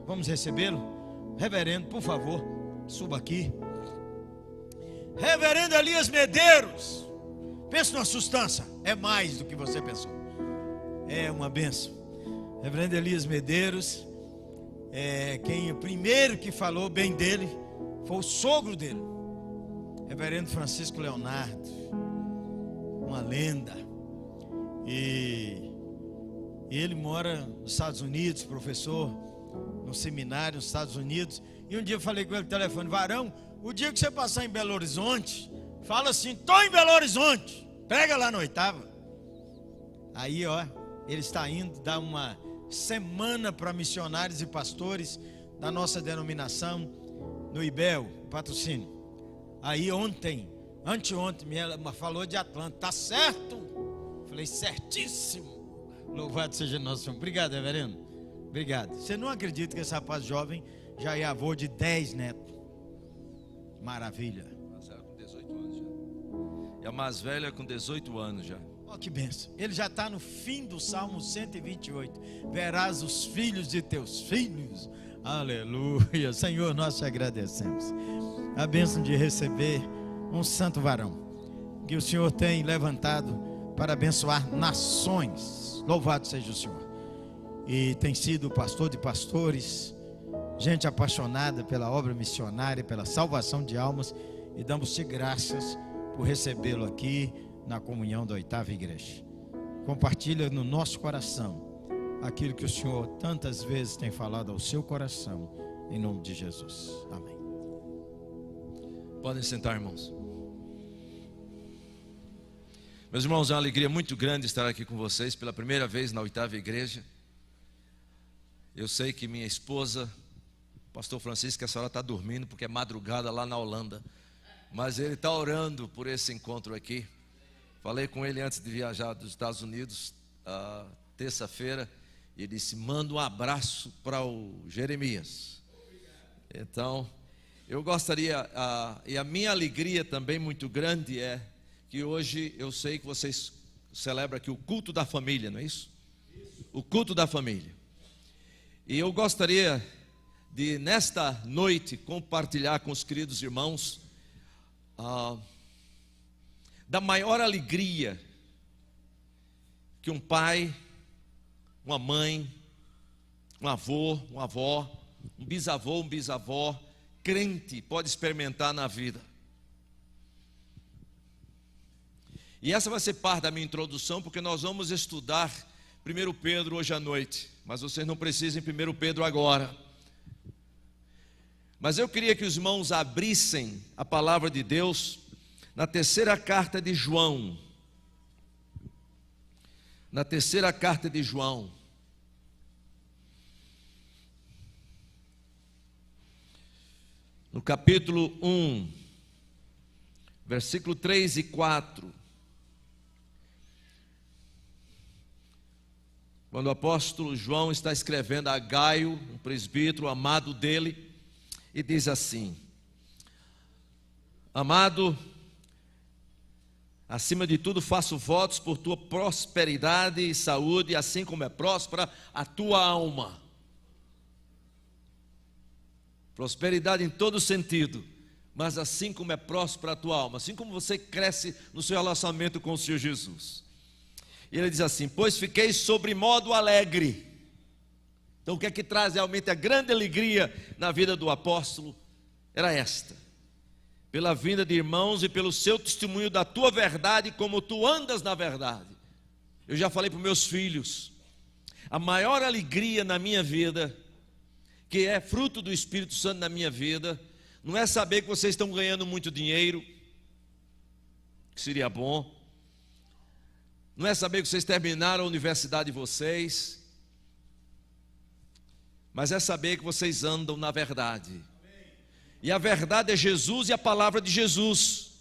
Vamos recebê-lo? Reverendo, por favor, suba aqui. Reverendo Elias Medeiros. Pensa numa sustância. É mais do que você pensou. É uma bênção. Reverendo Elias Medeiros. O primeiro que falou bem dele foi o sogro dele, Reverendo Francisco Leonardo. Uma lenda. E ele mora nos Estados Unidos, professor no seminário nos Estados Unidos. E um dia eu falei com ele no telefone: Varão, o dia que você passar em Belo Horizonte, fala assim: estou em Belo Horizonte, pega lá na 8ª. Aí ele está indo dar uma semana para missionários e pastores da nossa denominação no IBEL, patrocínio. Aí anteontem, ela falou de Atlanta. Tá certo? Falei: certíssimo. Louvado seja nosso Senhor. Obrigado, reverendo. Obrigado. Você não acredita que esse rapaz jovem já é avô de 10 netos? Maravilha. Marcelo com 18 anos já. E a mais velha com 18 anos já. Olha que bênção. Ele já está no fim do Salmo 128. Verás os filhos de teus filhos. Aleluia. Senhor, nós te agradecemos. A bênção de receber um santo varão que o Senhor tem levantado para abençoar nações. Louvado seja o Senhor. E tem sido pastor de pastores, gente apaixonada pela obra missionária, pela salvação de almas. E damos-te graças por recebê-lo aqui na comunhão da 8ª igreja. Compartilha no nosso coração aquilo que o Senhor tantas vezes tem falado ao seu coração, em nome de Jesus. Amém. Podem sentar, irmãos. Meus irmãos, é uma alegria muito grande estar aqui com vocês pela primeira vez na 8ª igreja. Eu sei que minha esposa, pastor Francisco, a senhora está dormindo porque é madrugada lá na Holanda, mas ele está orando por esse encontro aqui. Falei com ele antes de viajar dos Estados Unidos, terça-feira, e ele disse: manda um abraço para o Jeremias. Então, eu gostaria, e a minha alegria também muito grande é que hoje eu sei que vocês celebram aqui o culto da família, não é isso? O culto da família. E eu gostaria de, nesta noite, compartilhar com os queridos irmãos da maior alegria que um pai, uma mãe, um avô, uma avó, um bisavó, crente pode experimentar na vida. E essa vai ser parte da minha introdução, porque nós vamos estudar 1 Pedro hoje à noite, mas vocês não precisam em 1 Pedro agora. Mas eu queria que os irmãos abrissem a palavra de Deus na terceira carta de João. Na terceira carta de João. No capítulo 1, versículo 3 e 4. Quando o apóstolo João está escrevendo a Gaio, um presbítero amado dele, e diz assim: amado, acima de tudo faço votos por tua prosperidade e saúde, assim como é próspera a tua alma. Prosperidade em todo sentido, mas assim como é próspera a tua alma, assim como você cresce no seu relacionamento com o Senhor Jesus. E ele diz assim: pois fiquei sobremodo alegre. Então o que é que traz realmente a grande alegria na vida do apóstolo? Era esta: pela vinda de irmãos e pelo seu testemunho da tua verdade, como tu andas na verdade. Eu já falei para os meus filhos, a maior alegria na minha vida, que é fruto do Espírito Santo na minha vida, não é saber que vocês estão ganhando muito dinheiro, que seria bom. Não é saber que vocês terminaram a universidade de vocês, mas é saber que vocês andam na verdade. E a verdade é Jesus e a palavra de Jesus,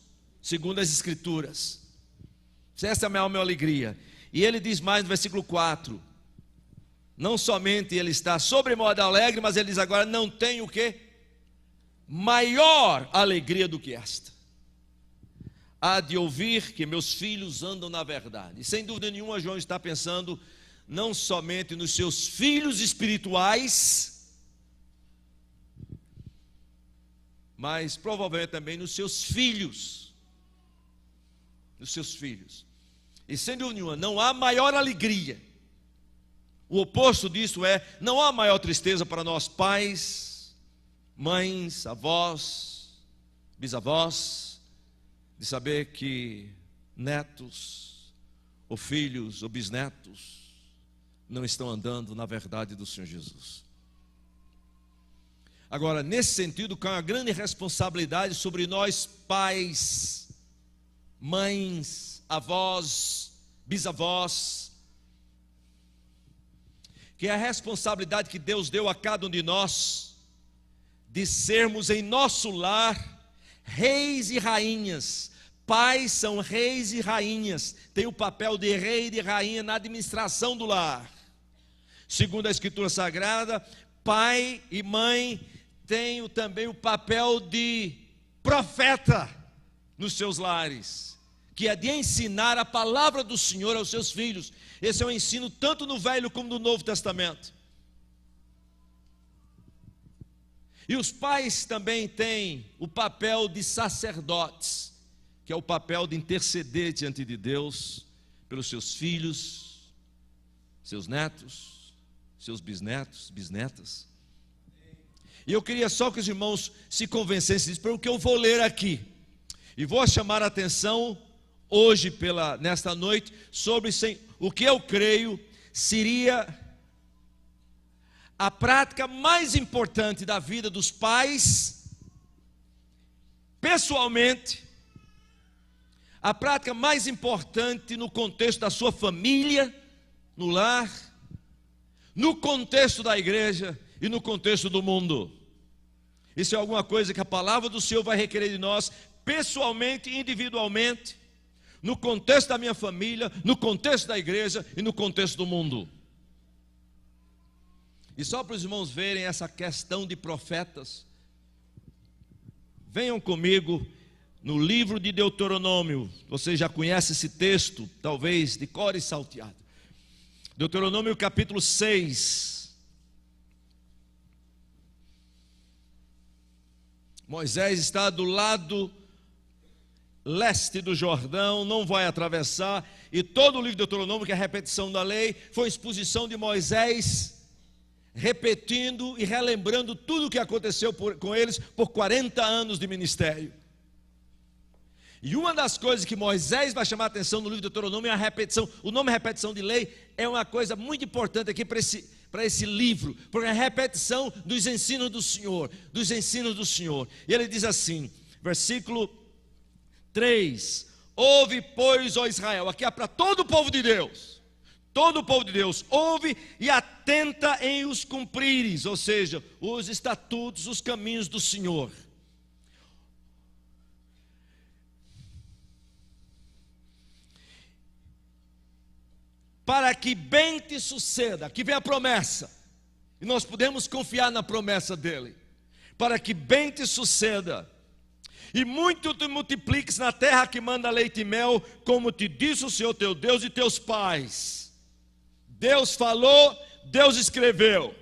segundo as Escrituras. Essa é a maior alegria. E ele diz mais no versículo 4: não somente ele está sobremodo alegre, mas ele diz agora: não tem o quê? Maior alegria do que esta. Há de ouvir que meus filhos andam na verdade. E sem dúvida nenhuma, João está pensando não somente nos seus filhos espirituais, mas provavelmente também nos seus filhos. Nos seus filhos. E sem dúvida nenhuma, não há maior alegria. O oposto disso não há maior tristeza para nós pais, mães, avós, bisavós, de saber que netos, ou filhos, ou bisnetos, não estão andando na verdade do Senhor Jesus. Agora, nesse sentido, cai uma grande responsabilidade sobre nós pais, mães, avós, bisavós, que é a responsabilidade que Deus deu a cada um de nós, de sermos em nosso lar reis e rainhas. Pais são reis e rainhas, tem o papel de rei e de rainha na administração do lar. Segundo a Escritura Sagrada, pai e mãe têm também o papel de profeta nos seus lares, que é de ensinar a palavra do Senhor aos seus filhos. Esse é um ensino tanto no Velho como no Novo Testamento. E os pais também têm o papel de sacerdotes, que é o papel de interceder diante de Deus pelos seus filhos, seus netos, seus bisnetos, bisnetas. E eu queria só que os irmãos se convencessem disso, pelo que eu vou ler aqui. E vou chamar a atenção hoje, nesta noite, sobre o que eu creio seria a prática mais importante da vida dos pais, pessoalmente, a prática mais importante no contexto da sua família, no lar, no contexto da igreja e no contexto do mundo. Isso é alguma coisa que a palavra do Senhor vai requerer de nós, pessoalmente e individualmente, no contexto da minha família, no contexto da igreja e no contexto do mundo. E só para os irmãos verem essa questão de profetas, venham comigo no livro de Deuteronômio. Você já conhece esse texto, talvez de cor e salteado. Deuteronômio capítulo 6. Moisés está do lado leste do Jordão, não vai atravessar, e todo o livro de Deuteronômio, que é a repetição da lei, foi uma exposição de Moisés repetindo e relembrando tudo o que aconteceu com eles por 40 anos de ministério. E uma das coisas que Moisés vai chamar a atenção no livro de Deuteronômio é a repetição. O nome repetição de lei é uma coisa muito importante aqui para esse livro, porque é a repetição dos ensinos do Senhor, dos ensinos do Senhor. E ele diz assim, versículo 3: ouve, pois, ó Israel. Aqui é para todo o povo de Deus. Todo o povo de Deus, ouve e atenta em os cumprires, ou seja, os estatutos, os caminhos do Senhor. Para que bem te suceda. Aqui vem a promessa, e nós podemos confiar na promessa dele. Para que bem te suceda, e muito te multipliques na terra que manda leite e mel, como te disse o Senhor teu Deus e teus pais. Deus falou, Deus escreveu.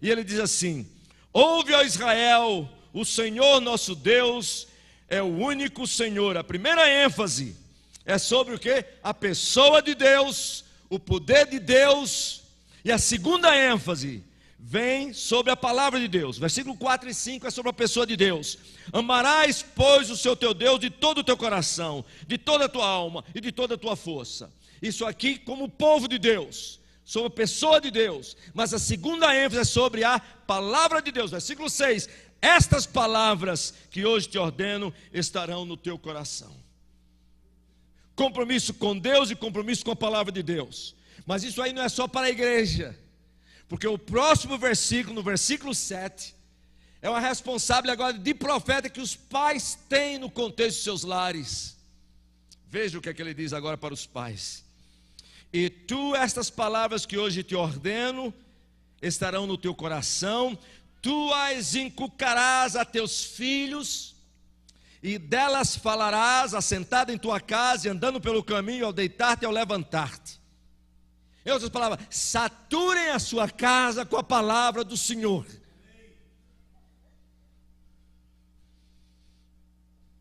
E ele diz assim: ouve, ó Israel, o Senhor nosso Deus é o único Senhor. A primeira ênfase é sobre o quê? A pessoa de Deus, o poder de Deus. E a segunda ênfase vem sobre a palavra de Deus. Versículo 4 e 5 é sobre a pessoa de Deus. Amarás, pois, o Senhor teu Deus de todo o teu coração, de toda a tua alma e de toda a tua força. Isso aqui como povo de Deus, sobre a pessoa de Deus. Mas a segunda ênfase é sobre a palavra de Deus. Versículo 6: estas palavras que hoje te ordeno estarão no teu coração. Compromisso com Deus e compromisso com a palavra de Deus. Mas isso aí não é só para a igreja, porque o próximo versículo, no versículo 7, é uma responsabilidade agora de profeta que os pais têm no contexto de seus lares. Veja o que é que ele diz agora para os pais: e tu, estas palavras que hoje te ordeno, estarão no teu coração, tu as inculcarás a teus filhos, e delas falarás, assentado em tua casa, e andando pelo caminho, ao deitar-te e ao levantar-te. Em outras palavras, saturem a sua casa com a palavra do Senhor.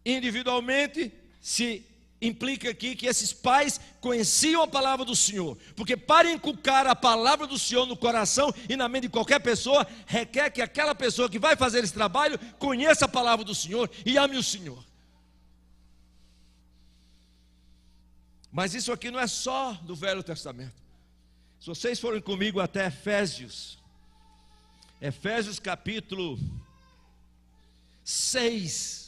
Individualmente, se implica aqui que esses pais conheciam a palavra do Senhor, porque para inculcar a palavra do Senhor no coração e na mente de qualquer pessoa, requer que aquela pessoa que vai fazer esse trabalho conheça a palavra do Senhor e ame o Senhor. Mas isso aqui não é só do Velho Testamento. Se vocês forem comigo até Efésios capítulo 6,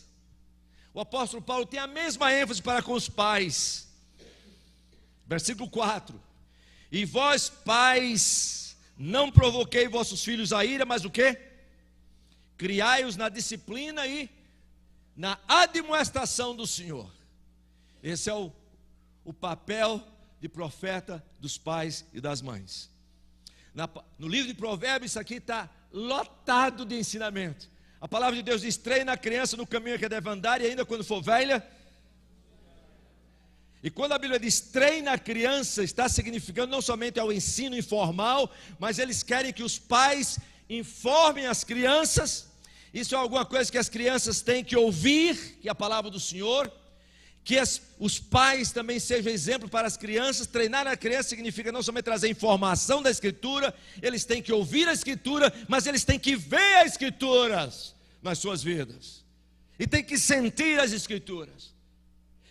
o apóstolo Paulo tem a mesma ênfase para com os pais. Versículo 4: e vós, pais, não provoquei vossos filhos a ira, mas o quê? Criai-os na disciplina e na admoestação do Senhor. Esse é o papel de profeta dos pais e das mães. No livro de Provérbios, isso aqui está lotado de ensinamento. A palavra de Deus diz: treina a criança no caminho que deve andar, e ainda quando for velha. E quando a Bíblia diz treina a criança, está significando não somente ao ensino informal, mas eles querem que os pais informem as crianças. Isso é alguma coisa que as crianças têm que ouvir, que é a palavra do Senhor. Que os pais também sejam exemplo para as crianças. Treinar a criança significa não somente trazer informação da Escritura, eles têm que ouvir a Escritura, mas eles têm que ver as Escrituras nas suas vidas, e têm que sentir as Escrituras.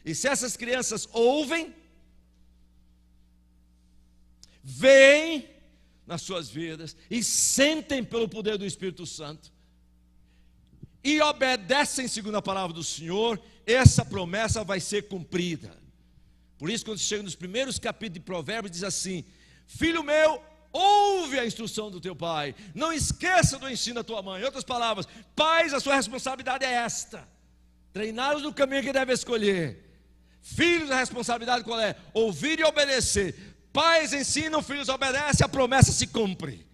E se essas crianças ouvem, veem nas suas vidas, e sentem pelo poder do Espírito Santo, e obedecem segundo a palavra do Senhor, essa promessa vai ser cumprida. Por isso, quando chega nos primeiros capítulos de Provérbios, diz assim: filho meu, ouve a instrução do teu pai, não esqueça do ensino da tua mãe. Em outras palavras, pais, a sua responsabilidade é esta: treiná-los no caminho que deve escolher. Filhos, a responsabilidade qual é? Ouvir e obedecer. Pais ensinam, filhos obedecem, a promessa se cumpre.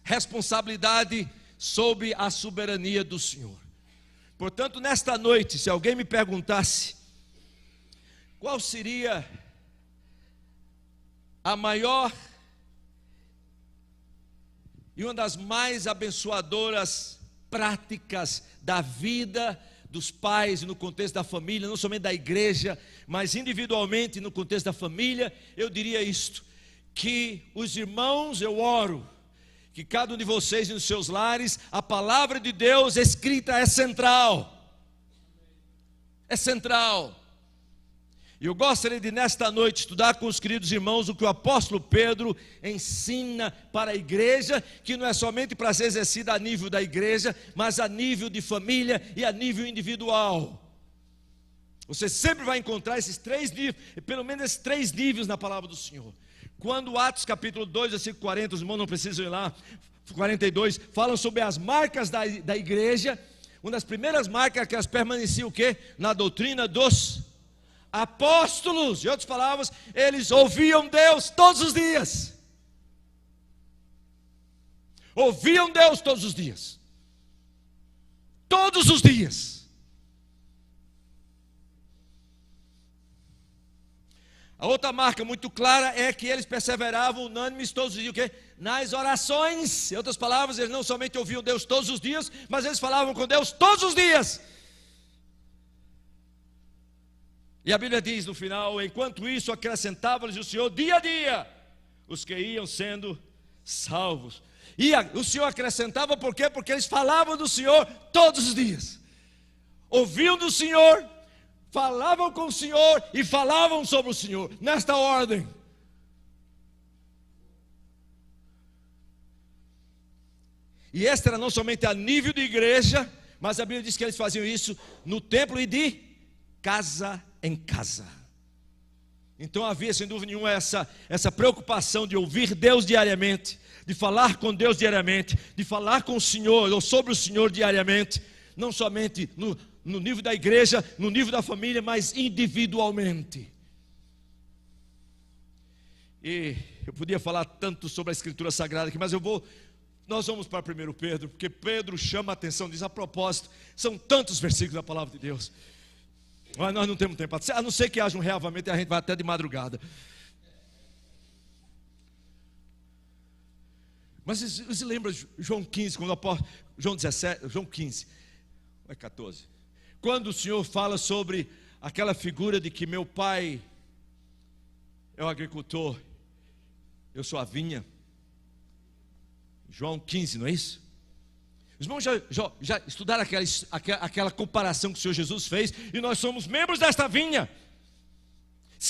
Responsabilidade sob a soberania do Senhor. Portanto, nesta noite, se alguém me perguntasse qual seria a maior e uma das mais abençoadoras práticas da vida dos pais e no contexto da família, não somente da igreja, mas individualmente no contexto da família, eu diria isto: que os irmãos, eu oro que cada um de vocês nos seus lares, a palavra de Deus escrita é central. É central. E eu gostaria de nesta noite estudar com os queridos irmãos o que o apóstolo Pedro ensina para a igreja, que não é somente para ser exercida a nível da igreja, mas a nível de família e a nível individual. Você sempre vai encontrar esses três níveis, pelo menos esses três níveis na palavra do Senhor. Quando Atos capítulo 2, versículo 40, os irmãos não precisam ir lá, 42, falam sobre as marcas da igreja. Uma das primeiras marcas é que elas permaneciam o quê? Na doutrina dos apóstolos. Em outras palavras, eles ouviam Deus todos os dias. Ouviam Deus todos os dias. Todos os dias. A outra marca muito clara é que eles perseveravam unânimes todos os dias, o quê? Nas orações. Em outras palavras, eles não somente ouviam Deus todos os dias, mas eles falavam com Deus todos os dias. E a Bíblia diz no final: enquanto isso acrescentava-lhes o Senhor dia a dia os que iam sendo salvos. E o Senhor acrescentava por quê? Porque eles falavam do Senhor todos os dias. Ouviam do Senhor, falavam com o Senhor e falavam sobre o Senhor, nesta ordem. E esta era não somente a nível de igreja, mas a Bíblia diz que eles faziam isso no templo e de casa em casa. Então havia sem dúvida nenhuma essa preocupação de ouvir Deus diariamente, de falar com Deus diariamente, de falar com o Senhor ou sobre o Senhor diariamente, não somente no nível da igreja, no nível da família, mas individualmente. E eu podia falar tanto sobre a Escritura Sagrada aqui, mas nós vamos para 1 Pedro, porque Pedro chama a atenção, diz a propósito, são tantos versículos da palavra de Deus, mas nós não temos tempo, a não ser que haja um reavamento e a gente vai até de madrugada. Mas você lembra João 15, quando o apóstolo, João 17, João 15, 14, Quando o Senhor fala sobre aquela figura de que meu pai é o agricultor, eu sou a vinha. João 15, não é isso? Os irmãos já estudaram aquela comparação que o Senhor Jesus fez, e nós somos membros desta vinha.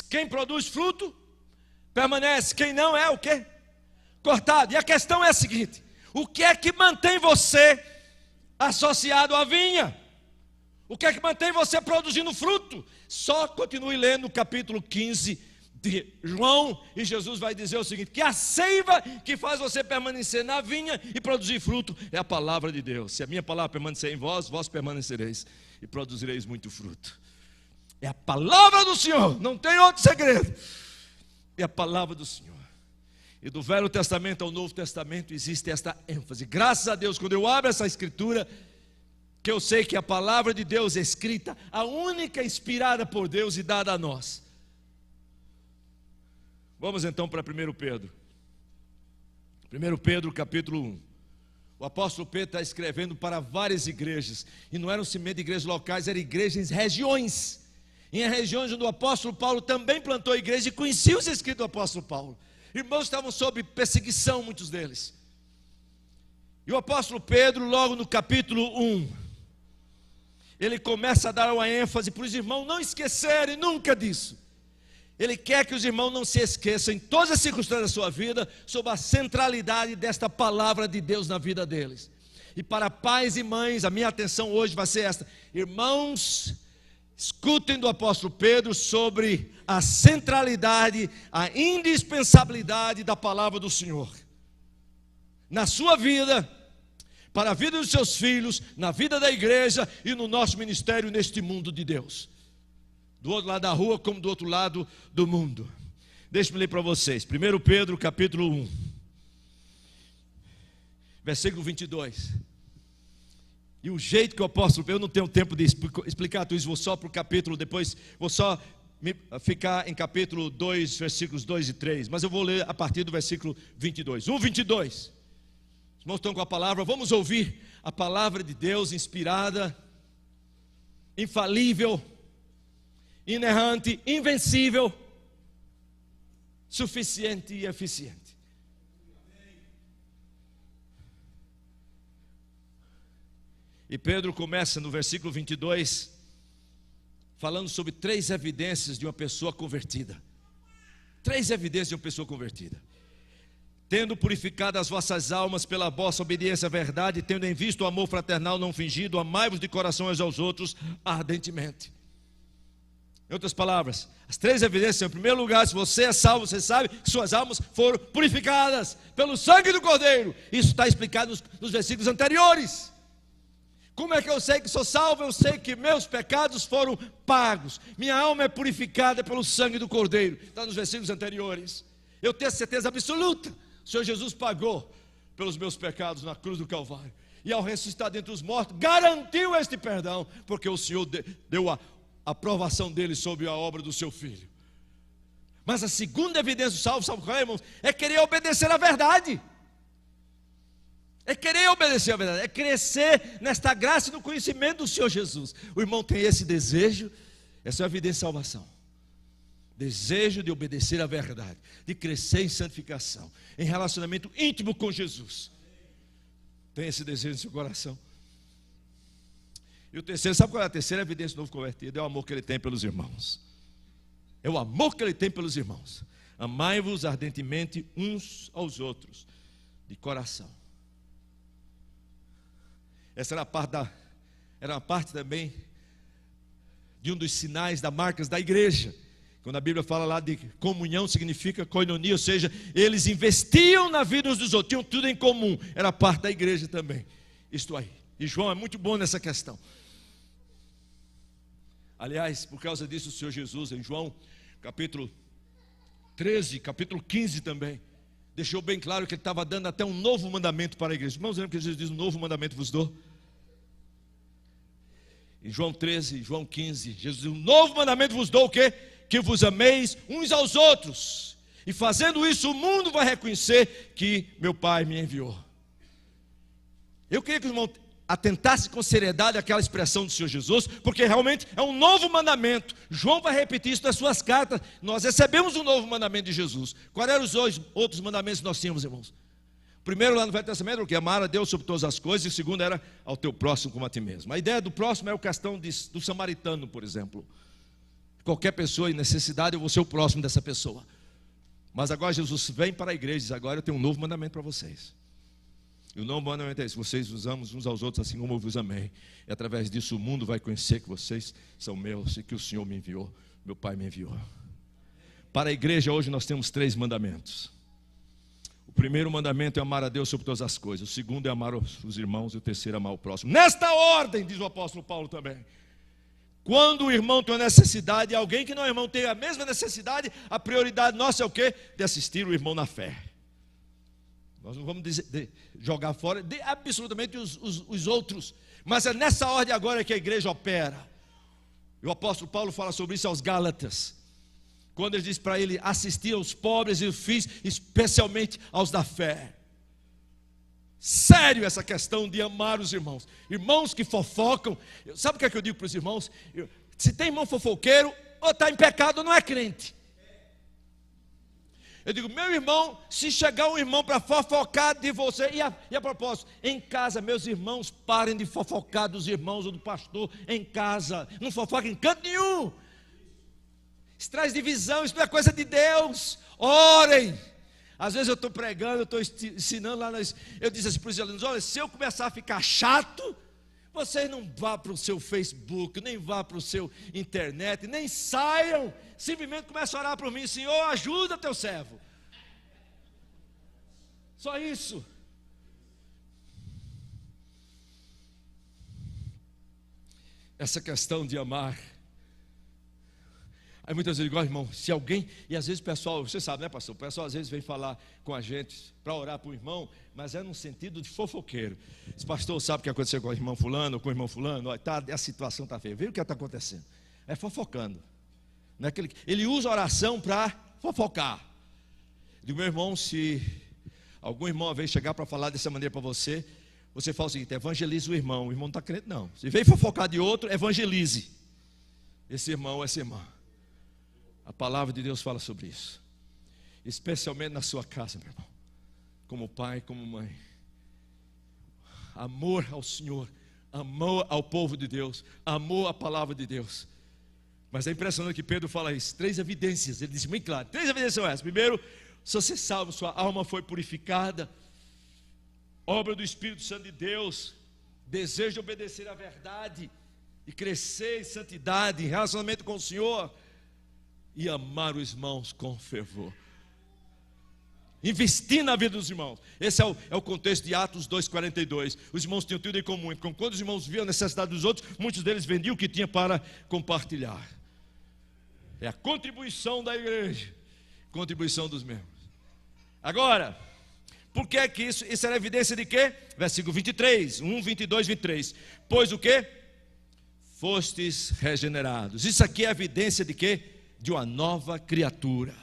Quem produz fruto, permanece. Quem não é o quê? Cortado. E a questão é a seguinte: o que é que mantém você associado à vinha? O que é que mantém você produzindo fruto? Só continue lendo o capítulo 15 de João, e Jesus vai dizer o seguinte: que a seiva que faz você permanecer na vinha e produzir fruto é a palavra de Deus. Se a minha palavra permanecer em vós, vós permanecereis e produzireis muito fruto. É a palavra do Senhor, não tem outro segredo. É a palavra do Senhor. E do Velho Testamento ao Novo Testamento existe esta ênfase. Graças a Deus, quando eu abro essa escritura, que eu sei que a palavra de Deus é escrita, a única inspirada por Deus e dada a nós. Vamos então para 1 Pedro. 1 Pedro capítulo 1. O apóstolo Pedro está escrevendo para várias igrejas. E não eram somente igrejas locais, eram igrejas em regiões. Em regiões onde o apóstolo Paulo também plantou a igreja e conhecia os escritos do apóstolo Paulo. Irmãos estavam sob perseguição, muitos deles. E o apóstolo Pedro, logo no capítulo 1, ele começa a dar uma ênfase para os irmãos não esquecerem nunca disso. Ele quer que os irmãos não se esqueçam em todas as circunstâncias da sua vida sobre a centralidade desta palavra de Deus na vida deles. E para pais e mães, a minha atenção hoje vai ser esta: irmãos, escutem do apóstolo Pedro sobre a centralidade, a indispensabilidade da palavra do Senhor na sua vida, para a vida dos seus filhos, na vida da igreja e no nosso ministério neste mundo de Deus, do outro lado da rua como do outro lado do mundo. Deixe-me ler para vocês 1 Pedro capítulo 1, versículo 22. E o jeito que o apóstolo Pedro, eu não tenho tempo de explicar tudo isso, vou só para o capítulo, depois vou só ficar em capítulo 2, versículos 2 e 3, mas eu vou ler a partir do versículo 22. 1:22. Os irmãos estão com a palavra, vamos ouvir a palavra de Deus inspirada, infalível, inerrante, invencível, suficiente e eficiente. E Pedro começa no versículo 22, falando sobre 3 evidências de uma pessoa convertida. 3 evidências de uma pessoa convertida. Tendo purificado as vossas almas pela vossa obediência à verdade, tendo em vista o amor fraternal não fingido, amai-vos de coração uns aos outros ardentemente. Em outras palavras, as 3 evidências: em primeiro lugar, se você é salvo, você sabe que suas almas foram purificadas pelo sangue do Cordeiro. Isso está explicado nos versículos anteriores. Como é que eu sei que sou salvo? Eu sei que meus pecados foram pagos, minha alma é purificada pelo sangue do Cordeiro. Está nos versículos anteriores. Eu tenho certeza absoluta: o Senhor Jesus pagou pelos meus pecados na cruz do Calvário, e ao ressuscitar dentre os mortos, garantiu este perdão, porque o Senhor deu a aprovação dele sobre a obra do seu Filho. Mas a segunda evidência do salvo, sabe qual é, irmãos? É querer obedecer à verdade. É querer obedecer à verdade, é crescer nesta graça e no conhecimento do Senhor Jesus. O irmão tem esse desejo, essa é a evidência de salvação. Desejo de obedecer à verdade, de crescer em santificação, em relacionamento íntimo com Jesus. Tem esse desejo no seu coração? E o terceiro, sabe qual é a terceira evidência do novo convertido? É o amor que ele tem pelos irmãos. É o amor que ele tem pelos irmãos. Amai-vos ardentemente uns aos outros, de coração. Essa era uma parte também de um dos sinais, das marcas da igreja. Quando a Bíblia fala lá de comunhão, significa koinonia, ou seja, eles investiam na vida uns dos outros, tinham tudo em comum, era parte da igreja também. Isto aí. E João é muito bom nessa questão. Aliás, por causa disso, o Senhor Jesus, em João capítulo 13, capítulo 15 também, deixou bem claro que ele estava dando até um novo mandamento para a igreja. Irmãos, lembra que Jesus diz: um novo mandamento vos dou? Em João 13, João 15, Jesus diz: um novo mandamento vos dou, o quê? Que vos ameis uns aos outros. E fazendo isso, o mundo vai reconhecer que meu Pai me enviou. Eu queria que os irmãos atentasse com seriedade aquela expressão do Senhor Jesus, porque realmente é um novo mandamento. João vai repetir isso nas suas cartas. Nós recebemos um novo mandamento de Jesus. Quais eram os outros mandamentos que nós tínhamos, irmãos? O primeiro lá no Velho Testamento era o que? Amar a Deus sobre todas as coisas. E o segundo era ao teu próximo como a ti mesmo. A ideia do próximo é a questão do samaritano, por exemplo. Qualquer pessoa em necessidade, eu vou ser o próximo dessa pessoa. Mas agora Jesus vem para a igreja e diz: agora eu tenho um novo mandamento para vocês. E o novo mandamento é esse: vocês os amam uns aos outros assim como eu vos amei. E através disso o mundo vai conhecer que vocês são meus e que o Senhor me enviou, meu Pai me enviou. Para a igreja hoje nós temos 3 mandamentos. O primeiro mandamento é amar a Deus sobre todas as coisas. O segundo é amar os irmãos. E o terceiro é amar o próximo. Nesta ordem, diz o apóstolo Paulo também. Quando o irmão tem uma necessidade, alguém que não é irmão tem a mesma necessidade, a prioridade nossa é o quê? De assistir o irmão na fé. Nós não vamos jogar fora absolutamente os outros, mas é nessa ordem agora que a igreja opera. E o apóstolo Paulo fala sobre isso aos Gálatas, quando ele diz para ele assistir aos pobres e os filhos, especialmente aos da fé. Sério essa questão de amar os irmãos. Irmãos que fofocam. Sabe o que é que eu digo para os irmãos? Se tem irmão fofoqueiro, ou está em pecado ou não é crente. Eu digo: meu irmão, se chegar um irmão para fofocar de você, e a propósito, em casa, meus irmãos, parem de fofocar dos irmãos ou do pastor em casa. Não fofoca em canto nenhum. Isso traz divisão, isso não é coisa de Deus. Orem. Às vezes eu estou pregando, eu estou ensinando lá, eu disse assim para os alunos: olha, se eu começar a ficar chato, vocês não vá para o seu Facebook, nem vá para o seu internet, nem saiam, simplesmente comecem a orar por mim: Senhor, ajuda teu servo. Só isso. Essa questão de amar. Aí muitas vezes, igual irmão, se alguém, e às vezes o pessoal, você sabe, né, pastor? O pessoal às vezes vem falar com a gente para orar para o irmão, mas é num sentido de fofoqueiro. Esse pastor sabe o que aconteceu com o irmão fulano, ou com o irmão fulano, olha, tá, a situação está feia, vê o que está acontecendo. É fofocando. Não é aquele, ele usa a oração para fofocar. Digo: meu irmão, se algum irmão uma vez chegar para falar dessa maneira para você, você fala o seguinte: evangelize o irmão não está crente não. Se vem fofocar de outro, evangelize esse irmão ou essa irmã. A palavra de Deus fala sobre isso, especialmente na sua casa, meu irmão, como pai, como mãe. Amor ao Senhor, amor ao povo de Deus, amor à palavra de Deus. Mas é impressionante que Pedro fala isso, 3 evidências, ele disse muito claro, 3 evidências são essas. Primeiro, se você é salvo, sua alma foi purificada, obra do Espírito Santo de Deus, desejo de obedecer à verdade e crescer em santidade, em relacionamento com o Senhor, e amar os irmãos com fervor. Investir na vida dos irmãos. Esse é o contexto de Atos 2,42. Os irmãos tinham tudo em comum. Quando os irmãos viam a necessidade dos outros, muitos deles vendiam o que tinha para compartilhar. É a contribuição da igreja, contribuição dos membros. Agora, por que é que isso era evidência de quê? Versículo 23, 1, 22, 23. Pois o quê? Fostes regenerados. Isso aqui é evidência de quê? De uma nova criatura.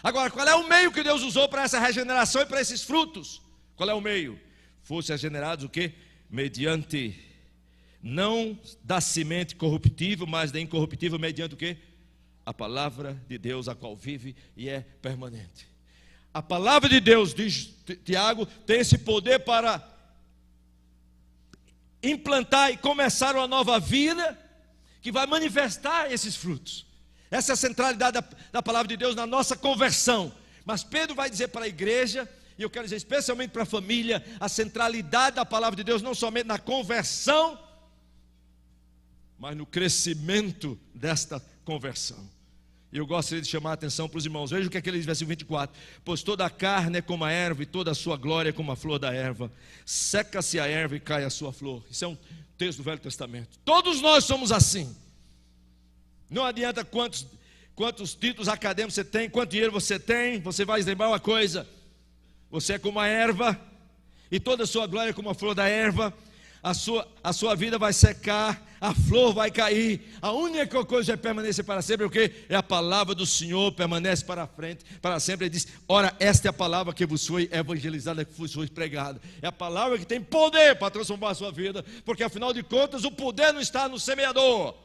Agora, qual é o meio que Deus usou para essa regeneração e para esses frutos? Qual é o meio? Fosse regenerados o quê? Mediante, não da semente corruptível, mas da incorruptível, mediante o quê? A palavra de Deus, a qual vive e é permanente. A palavra de Deus, diz Tiago, tem esse poder para implantar e começar uma nova vida, que vai manifestar esses frutos. Essa é a centralidade da palavra de Deus na nossa conversão. Mas Pedro vai dizer para a igreja, e eu quero dizer especialmente para a família, a centralidade da palavra de Deus não somente na conversão, mas no crescimento desta conversão. E eu gostaria de chamar a atenção para os irmãos. Veja o que é que ele diz, versículo 24: pois toda a carne é como a erva, e toda a sua glória é como a flor da erva. Seca-se a erva e cai a sua flor. Isso é um texto do Velho Testamento. Todos nós somos assim. Não adianta quantos títulos acadêmicos você tem, quanto dinheiro você tem, você vai lembrar uma coisa: você é como a erva, e toda a sua glória é como a flor da erva. a sua vida vai secar, a flor vai cair, a única coisa que vai permanecer para sempre é o quê? É a palavra do Senhor, permanece para frente, para sempre. Ele diz: ora, esta é a palavra que vos foi evangelizada, que vos foi pregada. É a palavra que tem poder para transformar a sua vida, porque afinal de contas o poder não está no semeador,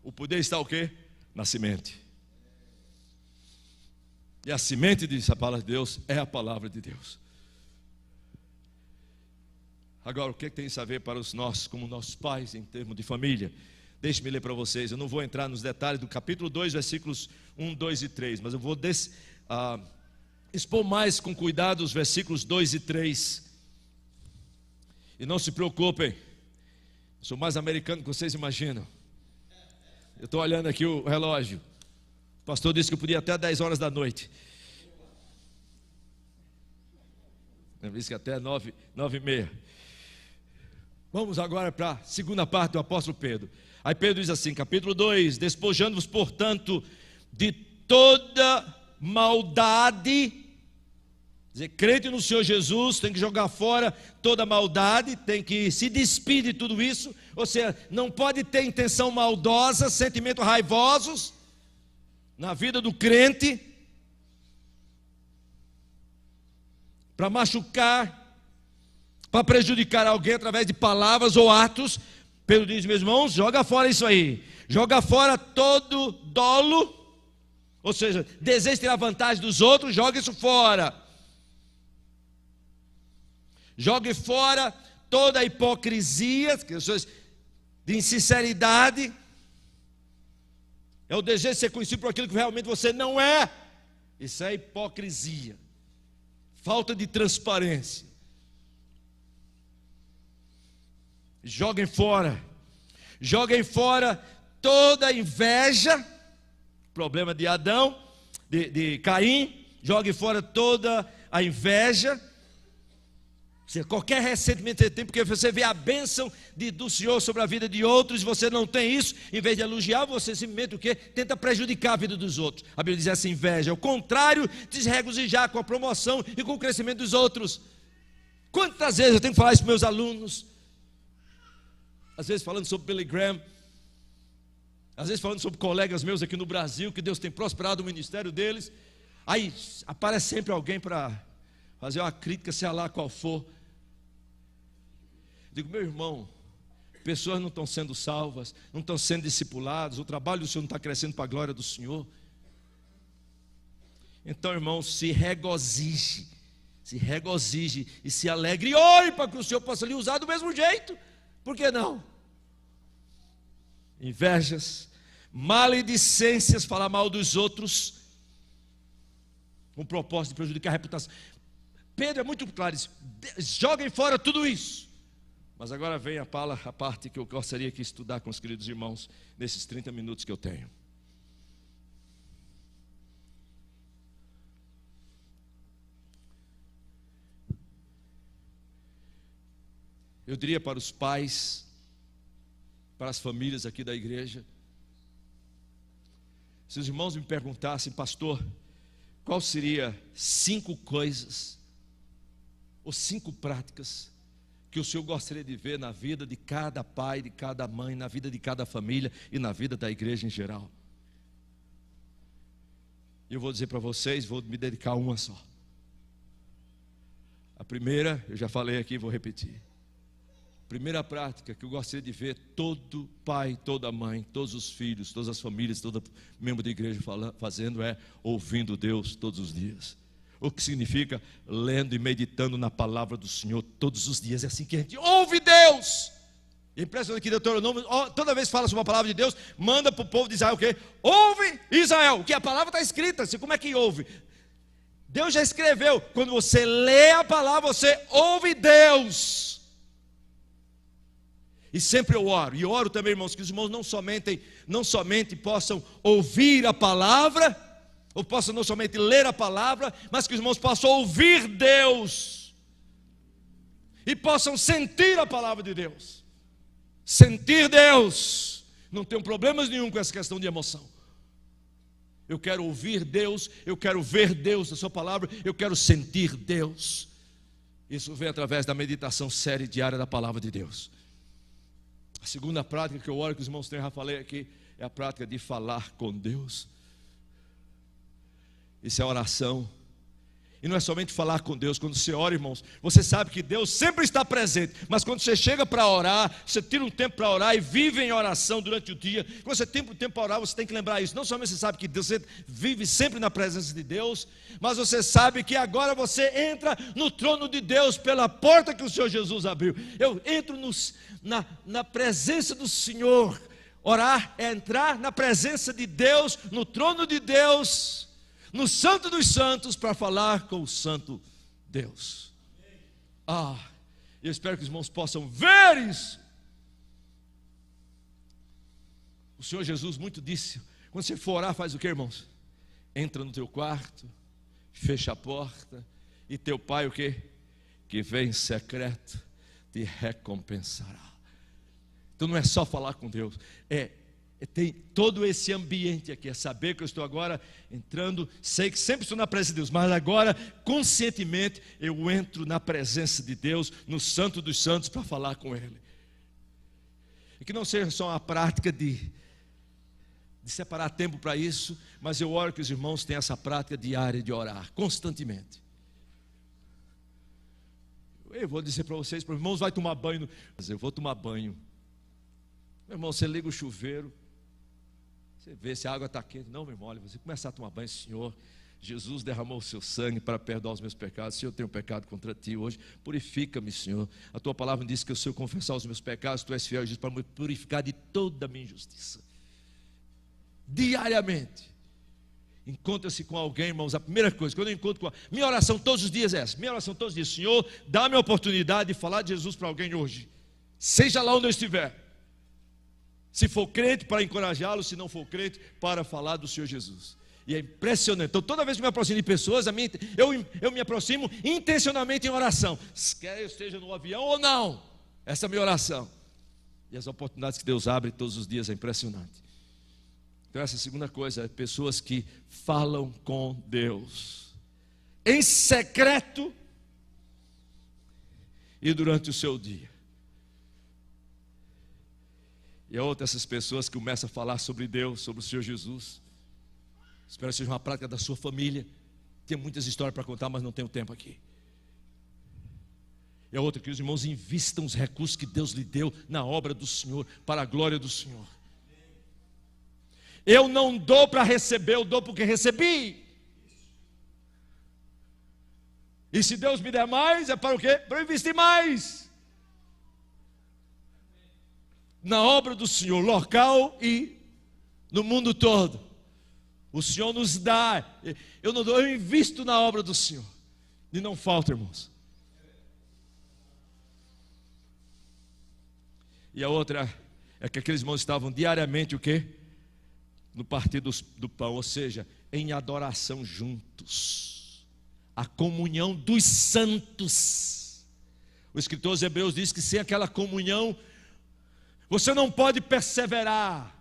o poder está o quê? Na semente. E a semente, diz a palavra de Deus, é a palavra de Deus. Agora, o que tem isso a ver para os nossos, como nossos pais, em termos de família? Deixe-me ler para vocês. Eu não vou entrar nos detalhes do capítulo 2, versículos 1, 2 e 3, mas eu vou expor mais com cuidado os versículos 2 e 3. E não se preocupem, eu sou mais americano que vocês imaginam. Eu estou olhando aqui o relógio. O pastor disse que eu podia até 10 horas da noite. Eu disse que até 9h30. Vamos agora para a segunda parte do apóstolo Pedro. Aí Pedro diz assim, capítulo 2: despojando-vos, portanto, de toda maldade. Quer dizer, crente no Senhor Jesus tem que jogar fora toda maldade, tem que se despedir de tudo isso. Ou seja, não pode ter intenção maldosa, sentimentos raivosos na vida do crente, para machucar, para prejudicar alguém através de palavras ou atos. Pedro diz, meus irmãos, joga fora isso aí. Joga fora todo dolo, ou seja, desejo de tirar vantagem dos outros, joga isso fora. Jogue fora toda a hipocrisia, de insinceridade. É o desejo de ser conhecido por aquilo que realmente você não é. Isso é hipocrisia, falta de transparência. Joguem fora toda a inveja, problema de Adão, de Caim. Jogue fora toda a inveja, qualquer ressentimento que você tem, porque você vê a bênção do Senhor sobre a vida de outros, e você não tem isso. Em vez de elogiar, você simplesmente o quê? Tenta prejudicar a vida dos outros. A Bíblia diz essa inveja, ao contrário de se regozijar com a promoção e com o crescimento dos outros. Quantas vezes eu tenho que falar isso para meus alunos? Às vezes falando sobre Billy Graham, às vezes falando sobre colegas meus aqui no Brasil, que Deus tem prosperado o ministério deles. Aí aparece sempre alguém para fazer uma crítica, seja lá qual for. Digo, meu irmão, pessoas não estão sendo salvas, não estão sendo discipuladas, o trabalho do Senhor não está crescendo para a glória do Senhor. Então, irmão, se regozije e se alegre, e ore para que o Senhor possa lhe usar do mesmo jeito. Por que não? Invejas, maledicências, falar mal dos outros, com o propósito de prejudicar a reputação. Pedro é muito claro, diz, joguem fora tudo isso. Mas agora vem a parte que eu gostaria de estudar com os queridos irmãos, nesses 30 minutos que eu tenho. Eu diria para os pais, para as famílias aqui da igreja, se os irmãos me perguntassem, pastor, qual seria 5 coisas ou 5 práticas que o Senhor gostaria de ver na vida de cada pai, de cada mãe, na vida de cada família e na vida da igreja em geral? Eu vou dizer para vocês, vou me dedicar a uma só. A primeira, eu já falei aqui, vou repetir. Primeira prática que eu gostaria de ver todo pai, toda mãe, todos os filhos, todas as famílias, todo membro da igreja fazendo é ouvindo Deus todos os dias. O que significa lendo e meditando na palavra do Senhor todos os dias. É assim que a gente ouve Deus. É impressionante que Deuteronômio, toda vez que fala sobre a palavra de Deus, manda para o povo de Israel o quê? Ouve Israel, que a palavra está escrita. Assim, como é que ouve? Deus já escreveu. Quando você lê a palavra, você ouve Deus. E sempre eu oro, e oro também, irmãos, que os irmãos não somente possam ouvir a palavra, ou possam não somente ler a palavra, mas que os irmãos possam ouvir Deus, e possam sentir a palavra de Deus. Sentir Deus, não tenho problemas nenhum com essa questão de emoção. Eu quero ouvir Deus, eu quero ver Deus na sua palavra, eu quero sentir Deus. Isso vem através da meditação séria e diária da palavra de Deus. A segunda prática que eu oro, que os irmãos têm, já falei aqui, é a prática de falar com Deus. Isso é oração. E não é somente falar com Deus. Quando você ora, irmãos, você sabe que Deus sempre está presente. Mas quando você chega para orar, você tira um tempo para orar e vive em oração durante o dia. Quando você tem um tempo para orar, você tem que lembrar isso. Não somente você sabe que você vive sempre na presença de Deus, mas você sabe que agora você entra no trono de Deus pela porta que o Senhor Jesus abriu. Eu entro na presença do Senhor. Orar é entrar na presença de Deus, no trono de Deus, no Santo dos Santos, para falar com o Santo Deus. Eu espero que os irmãos possam ver isso. O Senhor Jesus muito disse: quando você for orar, faz o que, irmãos? Entra no teu quarto, fecha a porta, e teu pai o que? Que vem em secreto, te recompensará. Então não é só falar com Deus, tem todo esse ambiente aqui, é saber que eu estou agora entrando, sei que sempre estou na presença de Deus, mas agora, conscientemente, eu entro na presença de Deus, no Santo dos Santos, para falar com Ele. E que não seja só uma prática de separar tempo para isso, mas eu oro que os irmãos tenham essa prática diária de orar, constantemente. Eu vou dizer para vocês, para os irmãos, vai tomar banho, mas eu vou tomar banho. Meu irmão, você liga o chuveiro, você vê se a água está quente. Não, meu irmão, olha, você começar a tomar banho. Senhor, Jesus derramou o seu sangue para perdoar os meus pecados. Se eu tenho pecado contra ti hoje, purifica-me, Senhor. A tua palavra diz que se eu confessar os meus pecados, tu és fiel e justo para me purificar de toda a minha injustiça. Diariamente. Encontra-se com alguém, irmãos, a primeira coisa, quando eu encontro com minha oração todos os dias é essa. Minha oração todos os dias: Senhor, dá-me a oportunidade de falar de Jesus para alguém hoje, seja lá onde eu estiver. Se for crente, para encorajá-lo; se não for crente, para falar do Senhor Jesus. E é impressionante. Então toda vez que eu me aproximo de pessoas, eu me aproximo intencionalmente em oração, quer eu esteja no avião ou não. Essa é a minha oração. E as oportunidades que Deus abre todos os dias é impressionante. Então essa é a segunda coisa, é pessoas que falam com Deus em secreto e durante o seu dia. E a outra, essas pessoas que começam a falar sobre Deus, sobre o Senhor Jesus. Espero que seja uma prática da sua família. Tem muitas histórias para contar, mas não tenho tempo aqui. E a outra, que os irmãos invistam os recursos que Deus lhe deu na obra do Senhor, para a glória do Senhor. Eu não dou para receber, eu dou porque recebi. E se Deus me der mais, é para o quê? Para eu investir mais na obra do Senhor, local e no mundo todo. O Senhor nos dá. Eu não dou, eu invisto na obra do Senhor. E não falta, irmãos. E a outra é que aqueles irmãos estavam diariamente o quê? No partir do pão, ou seja, em adoração juntos. A comunhão dos santos. O escritor aos Hebreus diz que sem aquela comunhão você não pode perseverar.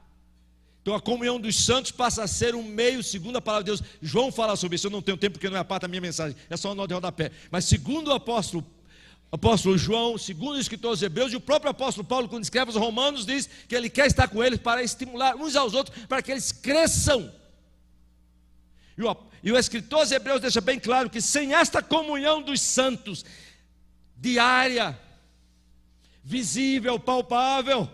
Então a comunhão dos santos passa a ser um meio, segundo a palavra de Deus. João fala sobre isso, eu não tenho tempo porque não é a parte da minha mensagem, é só uma nota de rodapé. Mas segundo o apóstolo João, segundo o escritor aos Hebreus, e o próprio apóstolo Paulo, quando escreve aos Romanos, diz que ele quer estar com eles para estimular uns aos outros, para que eles cresçam. E o escritor aos Hebreus deixa bem claro que sem esta comunhão dos santos, diária, visível, palpável,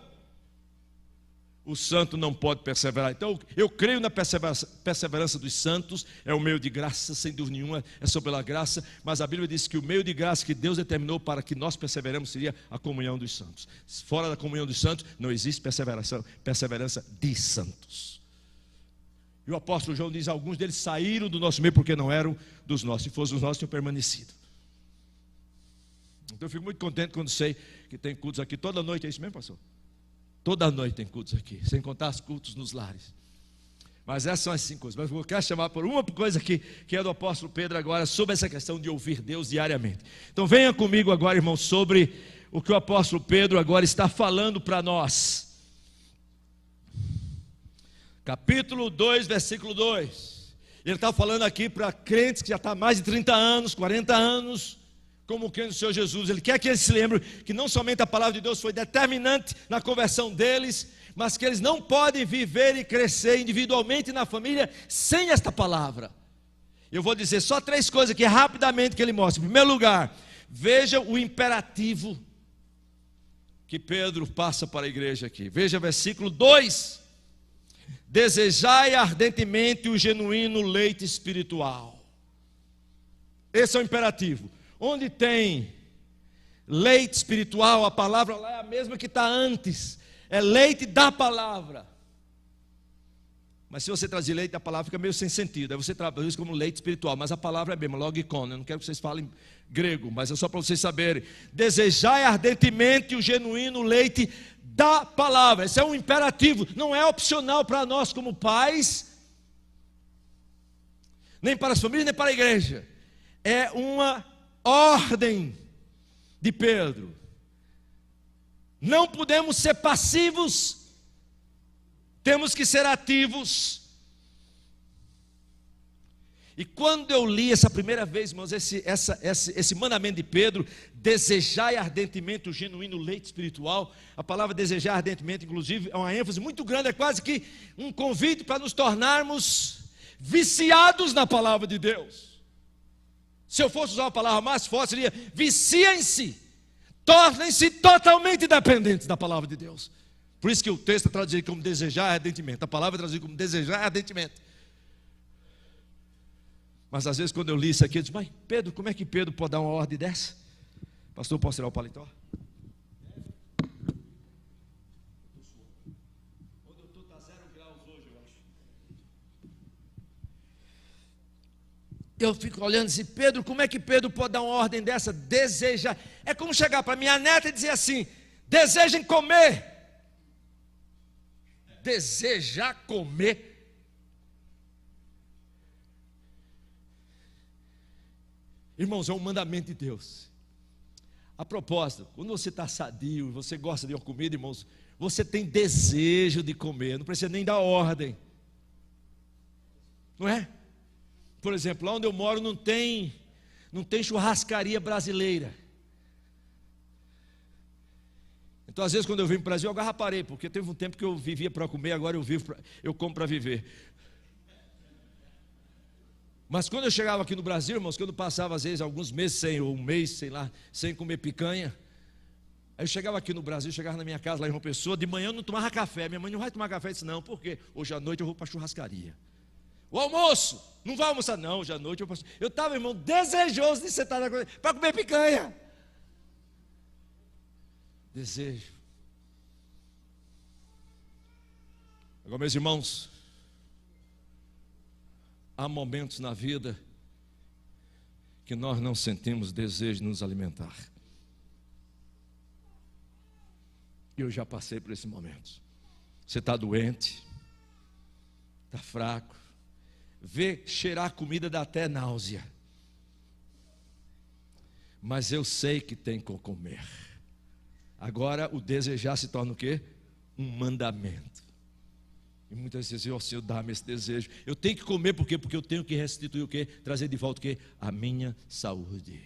o santo não pode perseverar. Então eu creio na perseverança dos santos. É o meio de graça, sem dúvida nenhuma, é só pela graça. Mas a Bíblia diz que o meio de graça que Deus determinou para que nós perseveremos seria a comunhão dos santos. Fora da comunhão dos santos não existe perseverança de santos. E o apóstolo João diz: alguns deles saíram do nosso meio porque não eram dos nossos. Se fossem os nossos, tinham permanecido. Então eu fico muito contente quando sei que tem cultos aqui toda noite. É isso mesmo, pastor? Toda noite tem cultos aqui, sem contar os cultos nos lares. Mas essas são as 5 coisas. Mas eu quero chamar por uma coisa aqui, que é do apóstolo Pedro agora, sobre essa questão de ouvir Deus diariamente. Então venha comigo agora, irmão, sobre o que o apóstolo Pedro agora está falando para nós. Capítulo 2, versículo 2. Ele está falando aqui para crentes que já estão há mais de 30 anos, 40 anos, como crendo no Senhor Jesus. Ele quer que eles se lembrem que não somente a palavra de Deus foi determinante na conversão deles, mas que eles não podem viver e crescer individualmente na família sem esta palavra. Eu vou dizer só 3 coisas aqui rapidamente que ele mostra. Em primeiro lugar, veja o imperativo que Pedro passa para a igreja aqui. Veja versículo 2: desejai ardentemente o genuíno leite espiritual. Esse é o imperativo. Onde tem leite espiritual, a palavra lá é a mesma que está antes, é leite da palavra. Mas se você traduzir leite da palavra, fica meio sem sentido. Aí você traduz isso como leite espiritual, mas a palavra é mesmo, logikon. Eu não quero que vocês falem grego, mas é só para vocês saberem. Desejai ardentemente o genuíno leite da palavra. Esse é um imperativo, não é opcional para nós como pais, nem para as famílias, nem para a igreja. É uma ordem de Pedro. Não podemos ser passivos, temos que ser ativos. E quando eu li essa primeira vez, irmãos, esse mandamento de Pedro, desejai ardentemente o genuíno leite espiritual, a palavra desejar ardentemente, inclusive, é uma ênfase muito grande, é quase que um convite para nos tornarmos viciados na palavra de Deus. Se eu fosse usar uma palavra mais forte, seria viciem-se, tornem-se totalmente dependentes da palavra de Deus. Por isso que o texto é traduzido como desejar ardentemente, a palavra é traduzida como desejar ardentemente. Mas às vezes quando eu li isso aqui, eu disse, mas Pedro, como é que Pedro pode dar uma ordem dessa? Pastor, posso tirar o paletó? Onde eu estou está 0 graus hoje, eu acho. Eu fico olhando assim, Pedro, como é que Pedro pode dar uma ordem dessa? Desejar. É como chegar para minha neta e dizer assim, desejem comer. Desejar comer. Irmãos, é um mandamento de Deus. A propósito, quando você está sadio, você gosta de uma comida, irmãos, você tem desejo de comer, não precisa nem dar ordem, não é? Por exemplo, lá onde eu moro não tem churrascaria brasileira. Então às vezes quando eu vim para o Brasil eu agarraparei, porque teve um tempo que eu vivia para comer, agora eu como para viver. Mas quando eu chegava aqui no Brasil, irmãos, quando eu passava às vezes alguns meses ou um mês, sei lá, sem comer picanha, aí eu chegava aqui no Brasil, chegava na minha casa lá em uma pessoa, de manhã eu não tomava café, minha mãe não vai tomar café, eu disse não, por quê? Hoje à noite eu vou para a churrascaria. O almoço, não vai almoçar não, hoje à noite eu estava, irmão, desejoso de sentar na coisa, para comer picanha. Desejo. Agora, meus irmãos, há momentos na vida que nós não sentimos desejo de nos alimentar. Eu já passei por esse momento. Você está doente, está fraco, vê cheirar comida dá até náusea. Mas eu sei que tem que comer. Agora o desejar se torna o quê? Um mandamento. E muitas vezes dizem, ó Senhor, dá-me esse desejo. Eu tenho que comer, por quê? Porque eu tenho que restituir o quê? Trazer de volta o quê? A minha saúde.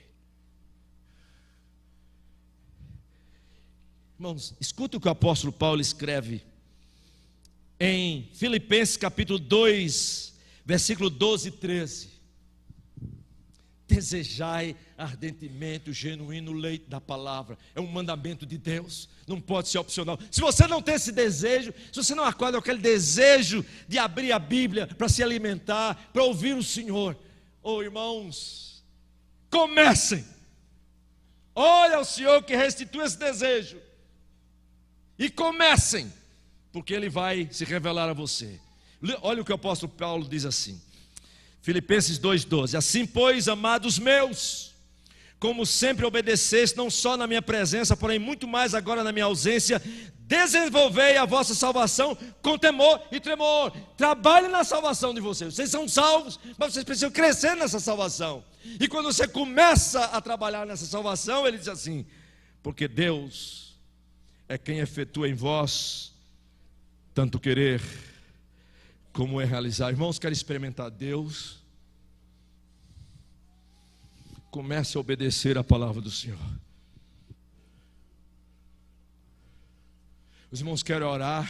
Irmãos, escuta o que o apóstolo Paulo escreve em Filipenses capítulo 2, versículo 12 e 13. Desejai ardentemente o genuíno leite da palavra. É um mandamento de Deus, não pode ser opcional. Se você não tem esse desejo, se você não acorda com aquele desejo de abrir a Bíblia para se alimentar, para ouvir o Senhor, irmãos, comecem. Olha ao Senhor que restitui esse desejo e comecem, porque Ele vai se revelar a você. Olha o que o apóstolo Paulo diz assim, Filipenses 2,12: assim pois, amados meus, como sempre obedeceste, não só na minha presença, porém muito mais agora na minha ausência, desenvolvei a vossa salvação com temor e tremor. Trabalhe na salvação de vocês. Vocês são salvos, mas vocês precisam crescer nessa salvação. E quando você começa a trabalhar nessa salvação, ele diz assim, porque Deus é quem efetua em vós tanto querer como é realizar. Irmãos, querem experimentar Deus? Comece a obedecer a palavra do Senhor. Os irmãos querem orar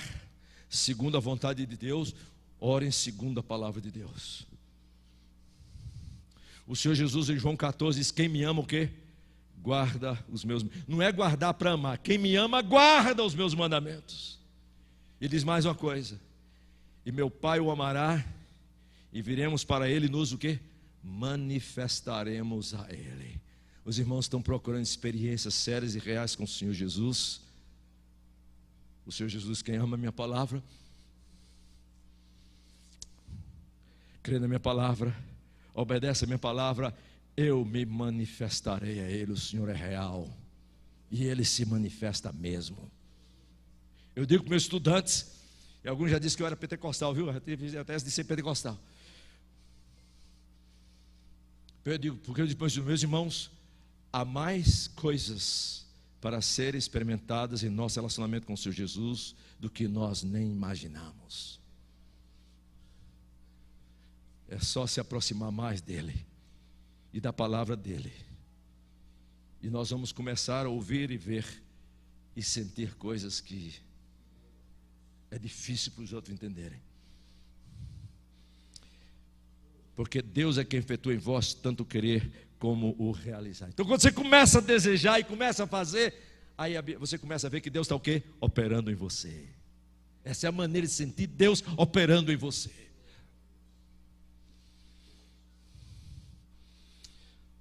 segundo a vontade de Deus, orem segundo a palavra de Deus. O Senhor Jesus em João 14 diz: quem me ama o quê? Guarda os meus. Não é guardar para amar. Quem me ama guarda os meus mandamentos. E diz mais uma coisa: e meu Pai o amará, e viremos para ele, nos o quê? Manifestaremos a ele. Os irmãos estão procurando experiências sérias e reais com o Senhor Jesus. O Senhor Jesus, quem ama a minha palavra, crê na minha palavra, obedece a minha palavra, eu me manifestarei a ele. O Senhor é real e ele se manifesta mesmo. Eu digo para meus estudantes, e alguns já disseram que eu era pentecostal, viu? Eu tive até de ser pentecostal. Eu digo, porque eu digo para os meus irmãos, há mais coisas para serem experimentadas em nosso relacionamento com o Senhor Jesus do que nós nem imaginamos. É só se aproximar mais dele e da palavra dele, e nós vamos começar a ouvir e ver e sentir coisas que é difícil para os outros entenderem, porque Deus é quem efetua em vós tanto o querer como o realizar. Então quando você começa a desejar e começa a fazer, aí você começa a ver que Deus está o quê? Operando em você. Essa é a maneira de sentir Deus operando em você.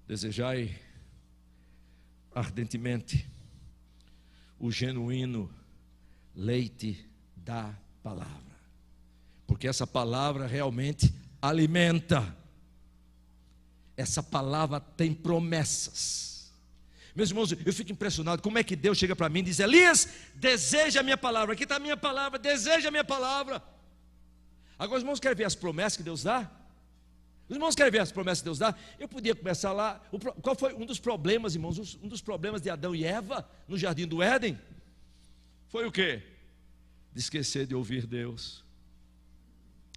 Desejai ardentemente o genuíno leite da palavra, porque essa palavra realmente alimenta. Essa palavra tem promessas. Meus irmãos, eu fico impressionado como é que Deus chega para mim e diz: Elias, deseja a minha palavra. Aqui está a minha palavra, deseja a minha palavra. Agora os irmãos querem ver as promessas que Deus dá? Os irmãos querem ver as promessas que Deus dá? Eu podia começar lá. Qual foi um dos problemas, irmãos? Um dos problemas de Adão e Eva no jardim do Éden foi o quê? De esquecer de ouvir Deus.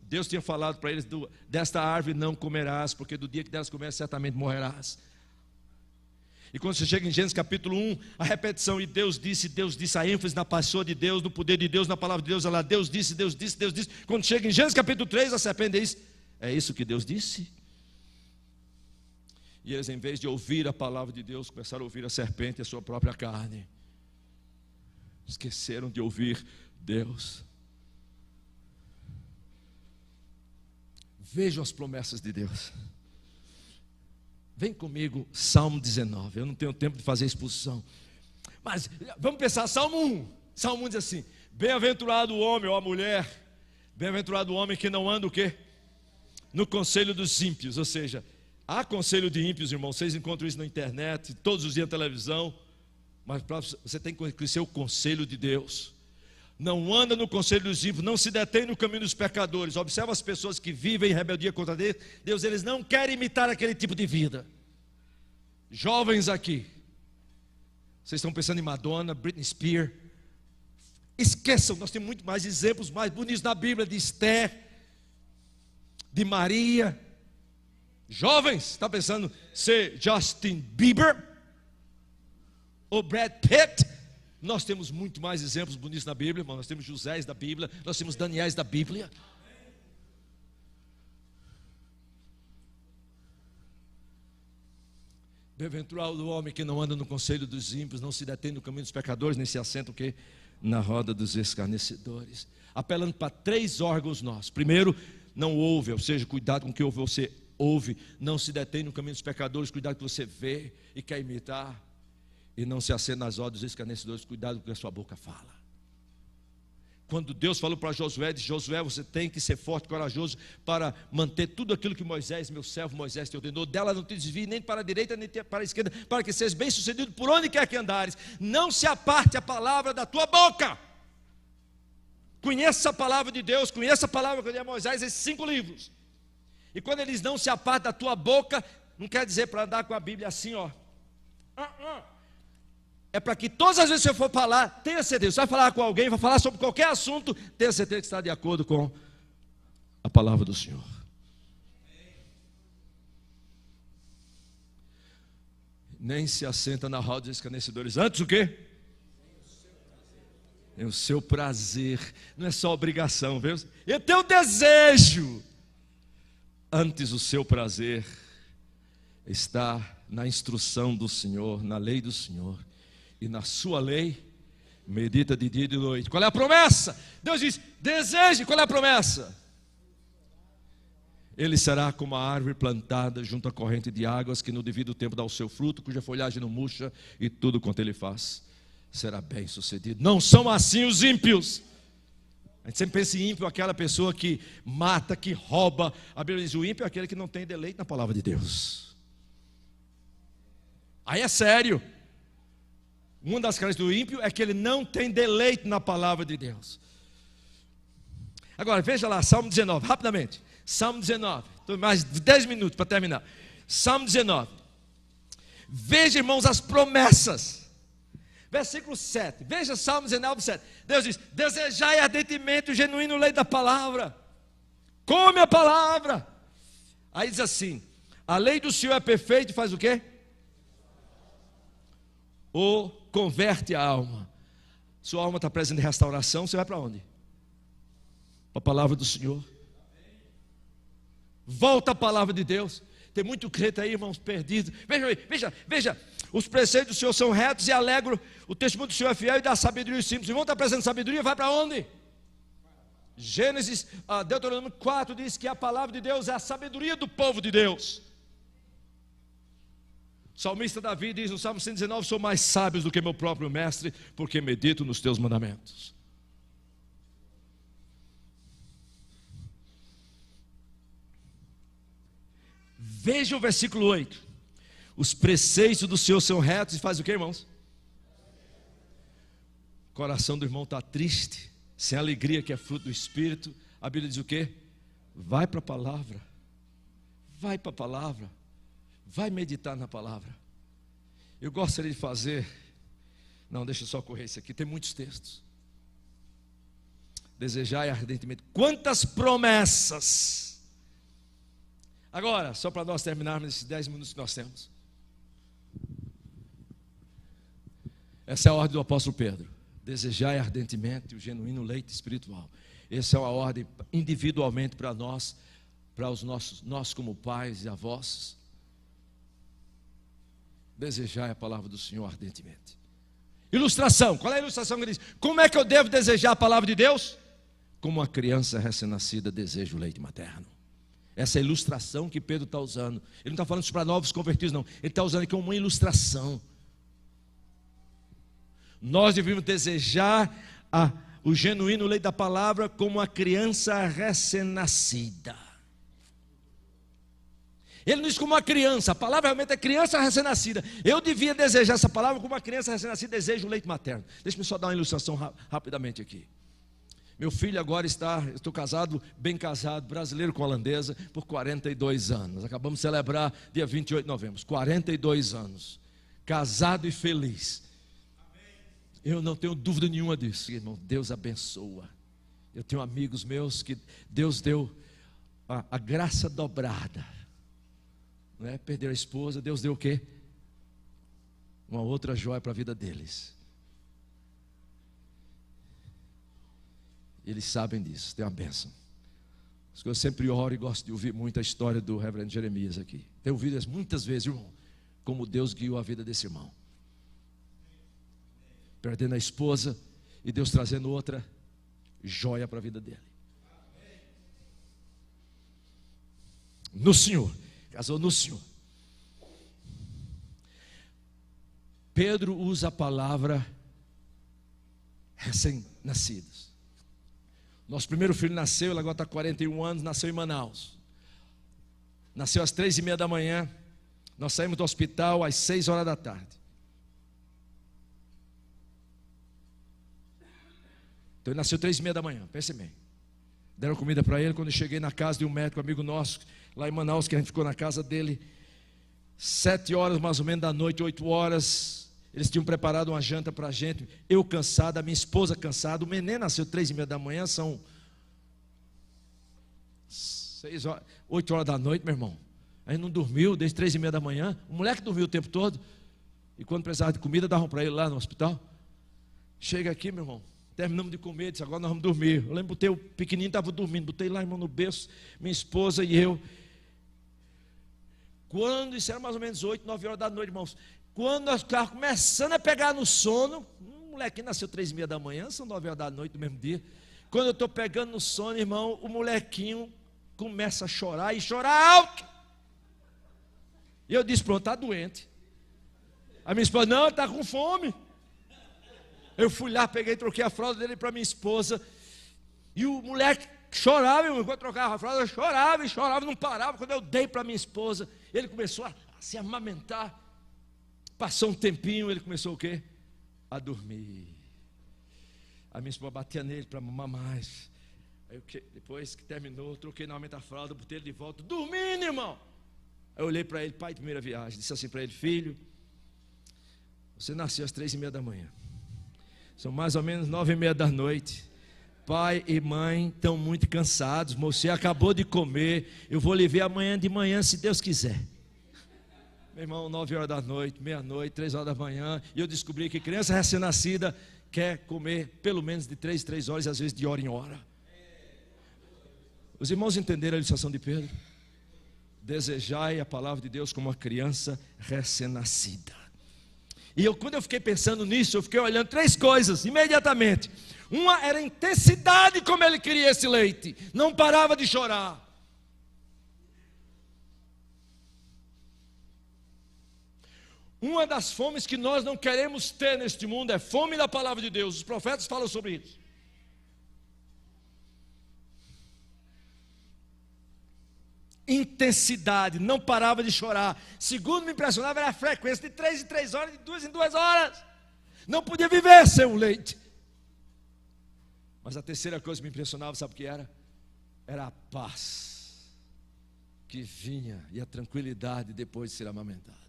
Deus tinha falado para eles: desta árvore não comerás, porque do dia que delas comeres certamente morrerás. E quando você chega em Gênesis capítulo 1, a repetição, e Deus disse, a ênfase na pessoa de Deus, no poder de Deus, na palavra de Deus, olha lá, Deus disse. Quando chega em Gênesis capítulo 3, a serpente diz: é isso que Deus disse? E eles, em vez de ouvir a palavra de Deus, começaram a ouvir a serpente e a sua própria carne. Esqueceram de ouvir Deus. Vejam as promessas de Deus. Vem comigo, Salmo 19. Eu não tenho tempo de fazer exposição, mas vamos pensar, Salmo 1. Salmo 1 diz assim: bem-aventurado o homem ou a mulher, bem-aventurado o homem que não anda o quê? No conselho dos ímpios. Ou seja, há conselho de ímpios, irmão. Vocês encontram isso na internet, todos os dias na televisão. Mas você tem que conhecer o conselho de Deus. Não anda no conselho dos ímpios, não se detém no caminho dos pecadores. Observa as pessoas que vivem em rebeldia contra Deus, eles não querem imitar aquele tipo de vida. Jovens aqui, vocês estão pensando em Madonna, Britney Spears. Esqueçam, nós temos muito mais exemplos mais bonitos na Bíblia, de Esther, de Maria. Jovens, está pensando ser Justin Bieber ou Brad Pitt? Nós temos muito mais exemplos bonitos na Bíblia, irmão. Nós temos Josés da Bíblia, nós temos Daniéis da Bíblia. Bem-aventurado o homem que não anda no conselho dos ímpios, não se detém no caminho dos pecadores, nem se assenta o quê? Na roda dos escarnecedores. Apelando para 3 órgãos nossos. Primeiro, não ouve, ou seja, cuidado com o que você ouve. Não se detém no caminho dos pecadores, cuidado com o que você vê e quer imitar. E não se assenta nas rodas dos escarnecedores, cuidado com o que a sua boca fala. Quando Deus falou para Josué, disse: Josué, você tem que ser forte e corajoso para manter tudo aquilo que Moisés, meu servo Moisés, te ordenou. Dela não te desvie nem para a direita nem para a esquerda, para que sejas bem sucedido por onde quer que andares. Não se aparte a palavra da tua boca. Conheça a palavra de Deus, conheça a palavra que eu dei a Moisés, esses 5 livros. E quando eles não se apartam da tua boca, não quer dizer para andar com a Bíblia assim, ó. É para que todas as vezes que você for falar, tenha certeza. Você vai falar com alguém, vai falar sobre qualquer assunto, tenha certeza que está de acordo com a palavra do Senhor. nem se assenta na roda dos escarnecedores. Antes o quê? É o seu prazer. Não é só obrigação, viu? É teu desejo. Antes o seu prazer está na instrução do Senhor, na lei do Senhor. E na sua lei, medita de dia e de noite. Qual é a promessa? Deus diz, deseje. Qual é a promessa? Ele será como a árvore plantada junto à corrente de águas, que no devido tempo dá o seu fruto, cuja folhagem não murcha, e tudo quanto ele faz será bem sucedido. Não são assim os ímpios. A gente sempre pensa em ímpio, aquela pessoa que mata, que rouba. A Bíblia diz, o ímpio é aquele que não tem deleite na palavra de Deus. Aí é sério. Uma das características do ímpio é que ele não tem deleite na palavra de Deus. Agora, veja lá, Salmo 19, rapidamente. Salmo 19, mais 10 minutos para terminar. Salmo 19. Veja, irmãos, as promessas. Versículo 7. Veja Salmo 19, 7. Deus diz, desejai ardentemente o genuíno leite da palavra. Come a palavra. Aí diz assim, a lei do Senhor é perfeita e faz o quê? Ou converte a alma. Sua alma está presente em restauração, você vai para onde? Para a palavra do Senhor. Volta à palavra de Deus. Tem muito crente aí, irmãos, perdidos. Veja. Os preceitos do Senhor são retos e alegro. O testemunho do Senhor é fiel e dá sabedoria aos simples. Irmão, está presente sabedoria, vai para onde? Deuteronômio 4 diz que a palavra de Deus é a sabedoria do povo de Deus. O salmista Davi diz no Salmo 119, sou mais sábio do que meu próprio mestre, porque medito nos teus mandamentos. Veja o versículo 8. Os preceitos do Senhor são retos e faz o que, irmãos? O coração do irmão está triste, sem alegria que é fruto do Espírito. A Bíblia diz o quê? Vai para a palavra. Vai para a palavra. Vai meditar na palavra. Eu gostaria de fazer. Não, deixa eu só correr isso aqui, tem muitos textos. Desejai ardentemente. Quantas promessas! Agora, só para nós terminarmos esses 10 minutos que nós temos. Essa é a ordem do apóstolo Pedro. Desejai ardentemente o genuíno leite espiritual. Essa é uma ordem individualmente para nós, para os nós como pais e avós. Desejai a palavra do Senhor ardentemente. Ilustração, qual é a ilustração que ele diz? Como é que eu devo desejar a palavra de Deus? Como uma criança recém-nascida deseja o leite materno. Essa é a ilustração que Pedro está usando. Ele não está falando isso para novos convertidos, não. Ele está usando aqui uma ilustração. Nós devemos desejar o genuíno leite da palavra como uma criança recém-nascida. Ele não diz como uma criança, a palavra realmente é criança recém-nascida. Eu devia desejar essa palavra como uma criança recém-nascida deseja o leite materno. Deixa-me só dar uma ilustração rapidamente aqui. Meu filho agora estou casado, bem casado, brasileiro com holandesa, por 42 anos. Acabamos de celebrar dia 28 de novembro, 42 anos. Casado e feliz. Eu não tenho dúvida nenhuma disso, irmão. Deus abençoa. Eu tenho amigos meus que Deus deu a graça dobrada. Não é? Perderam a esposa, Deus deu o quê? Uma outra joia para a vida deles. Eles sabem disso, tem uma bênção. Eu sempre oro e gosto de ouvir muito a história do reverendo Jeremias aqui. Tenho ouvido muitas vezes, irmão, como Deus guiou a vida desse irmão. Perdendo a esposa e Deus trazendo outra joia para a vida dele. No Senhor, casou no Senhor. Pedro usa a palavra recém-nascidos. Nosso primeiro filho nasceu, ele agora está com 41 anos, nasceu em Manaus. Nasceu às 3:30 da manhã. Nós saímos do hospital às 6 horas da tarde. Então ele nasceu 3:30 da manhã, pense bem. Deram comida para ele. Quando eu cheguei na casa de um médico amigo nosso, lá em Manaus, que a gente ficou na casa dele, 7 horas mais ou menos da noite, 8 horas, eles tinham preparado uma janta para a gente. Eu cansado, a minha esposa cansada. O neném nasceu 3:30 da manhã, são 8 horas da noite, meu irmão. A gente não dormiu desde 3:30 da manhã. O moleque dormiu o tempo todo. E quando precisava de comida, davam para ele lá no hospital. Chega aqui, meu irmão, terminamos de comer, disse, agora nós vamos dormir. Eu lembro, botei o pequenininho, estava dormindo, botei lá, irmão, no berço, minha esposa e eu. Quando, isso era mais ou menos 8, 9 horas da noite, irmãos. Quando nós estávamos começando a pegar no sono, um molequinho nasceu 3h30 da manhã, são 9 horas da noite do mesmo dia. Quando eu estou pegando no sono, irmão, o molequinho começa a chorar e chorar alto. E eu disse, pronto, está doente. A minha esposa, não, está com fome. Eu fui lá, peguei, troquei a fralda dele para minha esposa. E o moleque chorava, irmão, enquanto eu trocava a fralda, eu chorava e chorava, não parava. Quando eu dei para minha esposa, ele começou a se amamentar. Passou um tempinho, ele começou o quê? A dormir. A minha esposa batia nele para mamar mais. Aí depois que terminou, troquei novamente a fralda, botei ele de volta, dormindo, irmão. Aí eu olhei para ele, pai de primeira viagem, disse assim para ele, filho, você nasceu às 3h30 da manhã. São mais ou menos 9h30 da noite. Pai e mãe estão muito cansados. Você acabou de comer. Eu vou lhe ver amanhã de manhã, se Deus quiser. Meu irmão, 9 horas da noite, meia-noite, 3 horas da manhã. E eu descobri que criança recém-nascida quer comer pelo menos de 3 em 3 horas, e às vezes de hora em hora. Os irmãos entenderam a ilustração de Pedro? Desejai a palavra de Deus como uma criança recém-nascida. E quando eu fiquei pensando nisso, eu fiquei olhando 3 coisas imediatamente. Uma era a intensidade como ele queria esse leite, não parava de chorar. Uma das fomes que nós não queremos ter neste mundo é fome da palavra de Deus. Os profetas falam sobre isso. Intensidade, não parava de chorar. Segundo me impressionava era a frequência de 3 em 3 horas, de 2 em 2 horas. Não podia viver sem o leite. Mas a terceira coisa que me impressionava, sabe o que era? Era a paz que vinha e a tranquilidade depois de ser amamentado.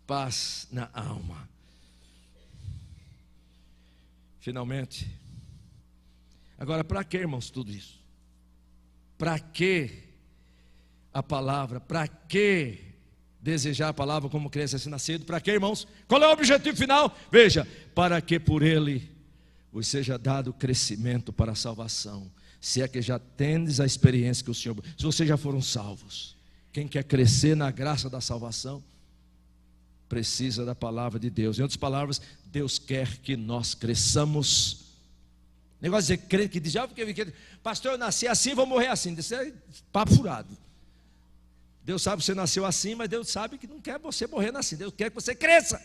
Paz na alma. Finalmente. Agora, para que, irmãos, tudo isso? Para que a palavra? Para que desejar a palavra como criança recém-nascido? Para que, irmãos? Qual é o objetivo final? Veja, para que por ele vos seja dado crescimento para a salvação. Se é que já tendes a experiência que o Senhor... Se vocês já foram salvos, quem quer crescer na graça da salvação, precisa da palavra de Deus. Em outras palavras, Deus quer que nós cresçamos. Negócio de dizer crente que diz, pastor, eu nasci assim, vou morrer assim. Isso é papo furado. Deus sabe que você nasceu assim, mas Deus sabe que não quer você morrer assim. Deus quer que você cresça.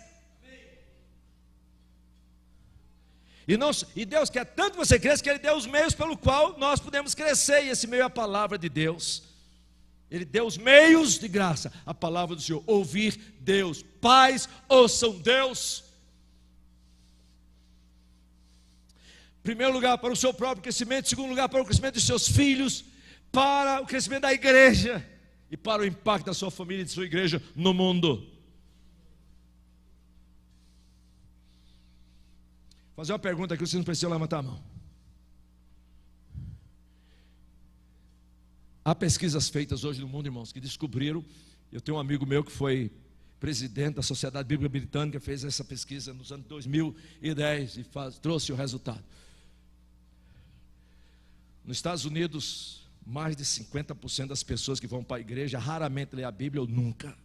E Deus quer tanto que você cresça, que Ele deu os meios pelo qual nós podemos crescer. E esse meio é a palavra de Deus. Ele deu os meios de graça, a palavra do Senhor. Ouvir Deus. Pais, ouçam Deus. Primeiro lugar, para o seu próprio crescimento. Segundo lugar, para o crescimento dos seus filhos. Para o crescimento da igreja. E para o impacto da sua família e de sua igreja no mundo. Vou fazer uma pergunta aqui, vocês não precisam levantar a mão. Há pesquisas feitas hoje no mundo, irmãos, que descobriram. Eu tenho um amigo meu que foi presidente da Sociedade Bíblica Britânica, fez essa pesquisa nos anos 2010 e trouxe o resultado. Nos Estados Unidos, mais de 50% das pessoas que vão para a igreja raramente lê a Bíblia ou nunca,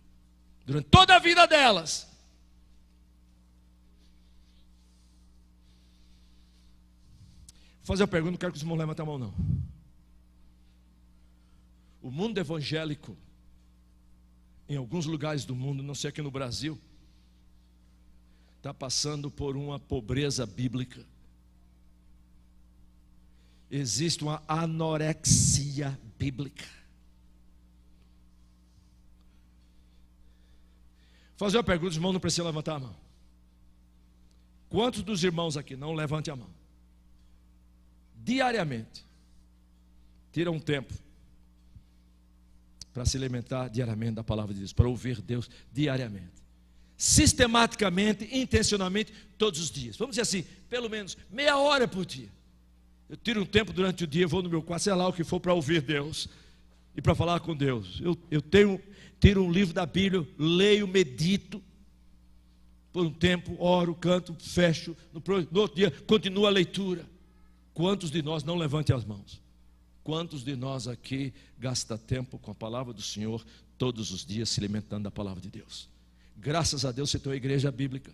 durante toda a vida delas. Vou fazer uma pergunta, não quero que os irmãos levantem a mão não. O mundo evangélico, em alguns lugares do mundo, não sei aqui no Brasil, está passando por uma pobreza bíblica. Existe uma anorexia bíblica. Vou fazer uma pergunta, os irmãos não precisam levantar a mão. Quantos dos irmãos aqui, não levante a mão, diariamente tiram um tempo para se alimentar diariamente da palavra de Deus, para ouvir Deus diariamente, sistematicamente, intencionalmente, todos os dias? Vamos dizer assim, pelo menos meia hora por dia. Eu tiro um tempo durante o dia, vou no meu quarto, sei lá o que for, para ouvir Deus. e para falar com Deus. Eu tiro um livro da Bíblia, leio, medito, por um tempo, oro, canto, fecho, no outro dia, continuo a leitura. Quantos de nós, não levante as mãos, quantos de nós aqui gasta tempo com a palavra do Senhor, todos os dias se alimentando da palavra de Deus? Graças a Deus você tem uma igreja bíblica,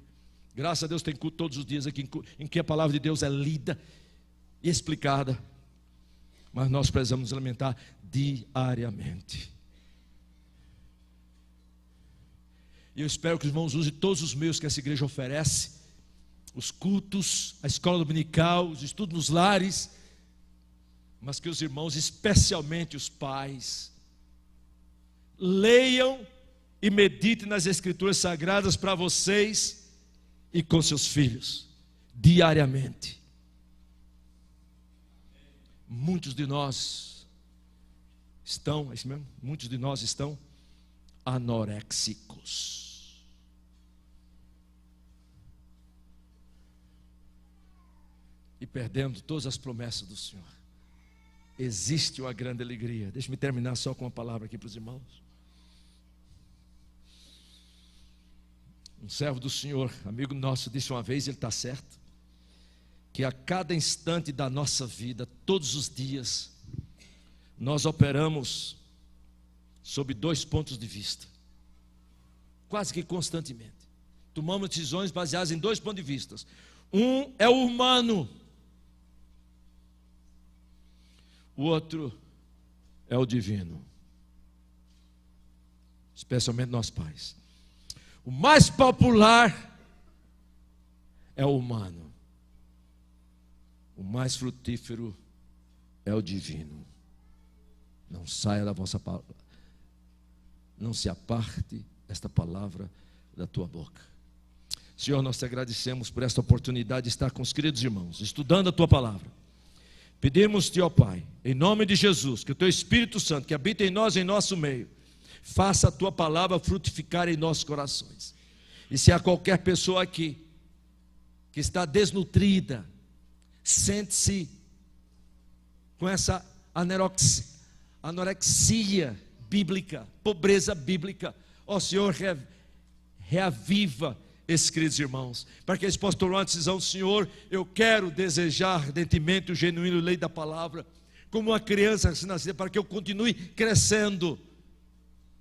graças a Deus tem culto todos os dias aqui, em que a palavra de Deus é lida e explicada, mas nós precisamos nos alimentar diariamente. E eu espero que os irmãos usem todos os meios que essa igreja oferece, os cultos, a escola dominical, os estudos nos lares, mas que os irmãos, especialmente os pais, leiam e meditem nas escrituras sagradas para vocês e com seus filhos, diariamente. Muitos de nós estão, é isso mesmo? Muitos de nós estão anoréxicos. E perdendo todas as promessas do Senhor. Existe uma grande alegria. Deixa-me terminar só com uma palavra aqui para os irmãos. Um servo do Senhor, amigo nosso, disse uma vez, ele está certo, que a cada instante da nossa vida, todos os dias, nós operamos sob 2 pontos de vista, quase que constantemente. Tomamos decisões baseadas em 2 pontos de vista. Um é o humano, o outro é o divino, especialmente nós pais. O mais popular é o humano, o mais frutífero é o divino. Não saia da vossa palavra, não se aparte esta palavra da tua boca. Senhor, nós te agradecemos por esta oportunidade de estar com os queridos irmãos, estudando a tua palavra. Pedimos-te, ó Pai, em nome de Jesus, que o teu Espírito Santo, que habita em nós, em nosso meio, faça a tua palavra frutificar em nossos corações. E se há qualquer pessoa aqui que está desnutrida, sente-se com essa anorexia bíblica, pobreza bíblica, ó Senhor, reaviva esses queridos irmãos, para que eles possam tomar uma decisão. Senhor, eu quero desejar ardentemente o genuíno lei da palavra, como uma criança recém-nascida, para que eu continue crescendo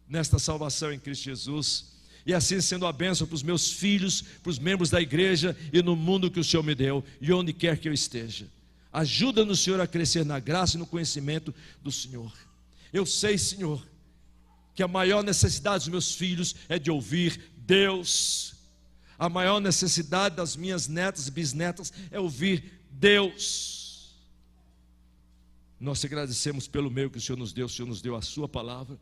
nesta salvação em Cristo Jesus, e assim sendo a bênção para os meus filhos, para os membros da igreja e no mundo que o Senhor me deu, e onde quer que eu esteja. Ajuda-nos, Senhor, a crescer na graça e no conhecimento do Senhor. Eu sei, Senhor, que a maior necessidade dos meus filhos é de ouvir Deus. A maior necessidade das minhas netas e bisnetas é ouvir Deus. Nós te agradecemos pelo meio que o Senhor nos deu a sua palavra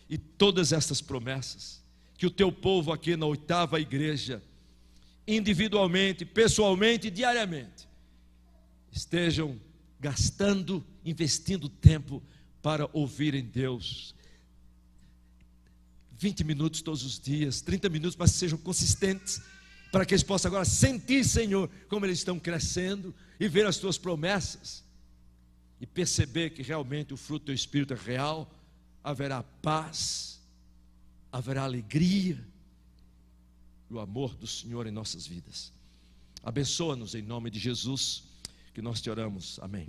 e todas estas promessas, que o teu povo aqui na 8ª igreja, individualmente, pessoalmente e diariamente, estejam gastando, investindo tempo para ouvirem Deus. 20 minutos todos os dias, 30 minutos, mas sejam consistentes, para que eles possam agora sentir, Senhor, como eles estão crescendo e ver as tuas promessas e perceber que realmente o fruto do teu Espírito é real. Haverá paz, haverá alegria e o amor do Senhor em nossas vidas. Abençoa-nos em nome de Jesus, que nós te oramos. Amém.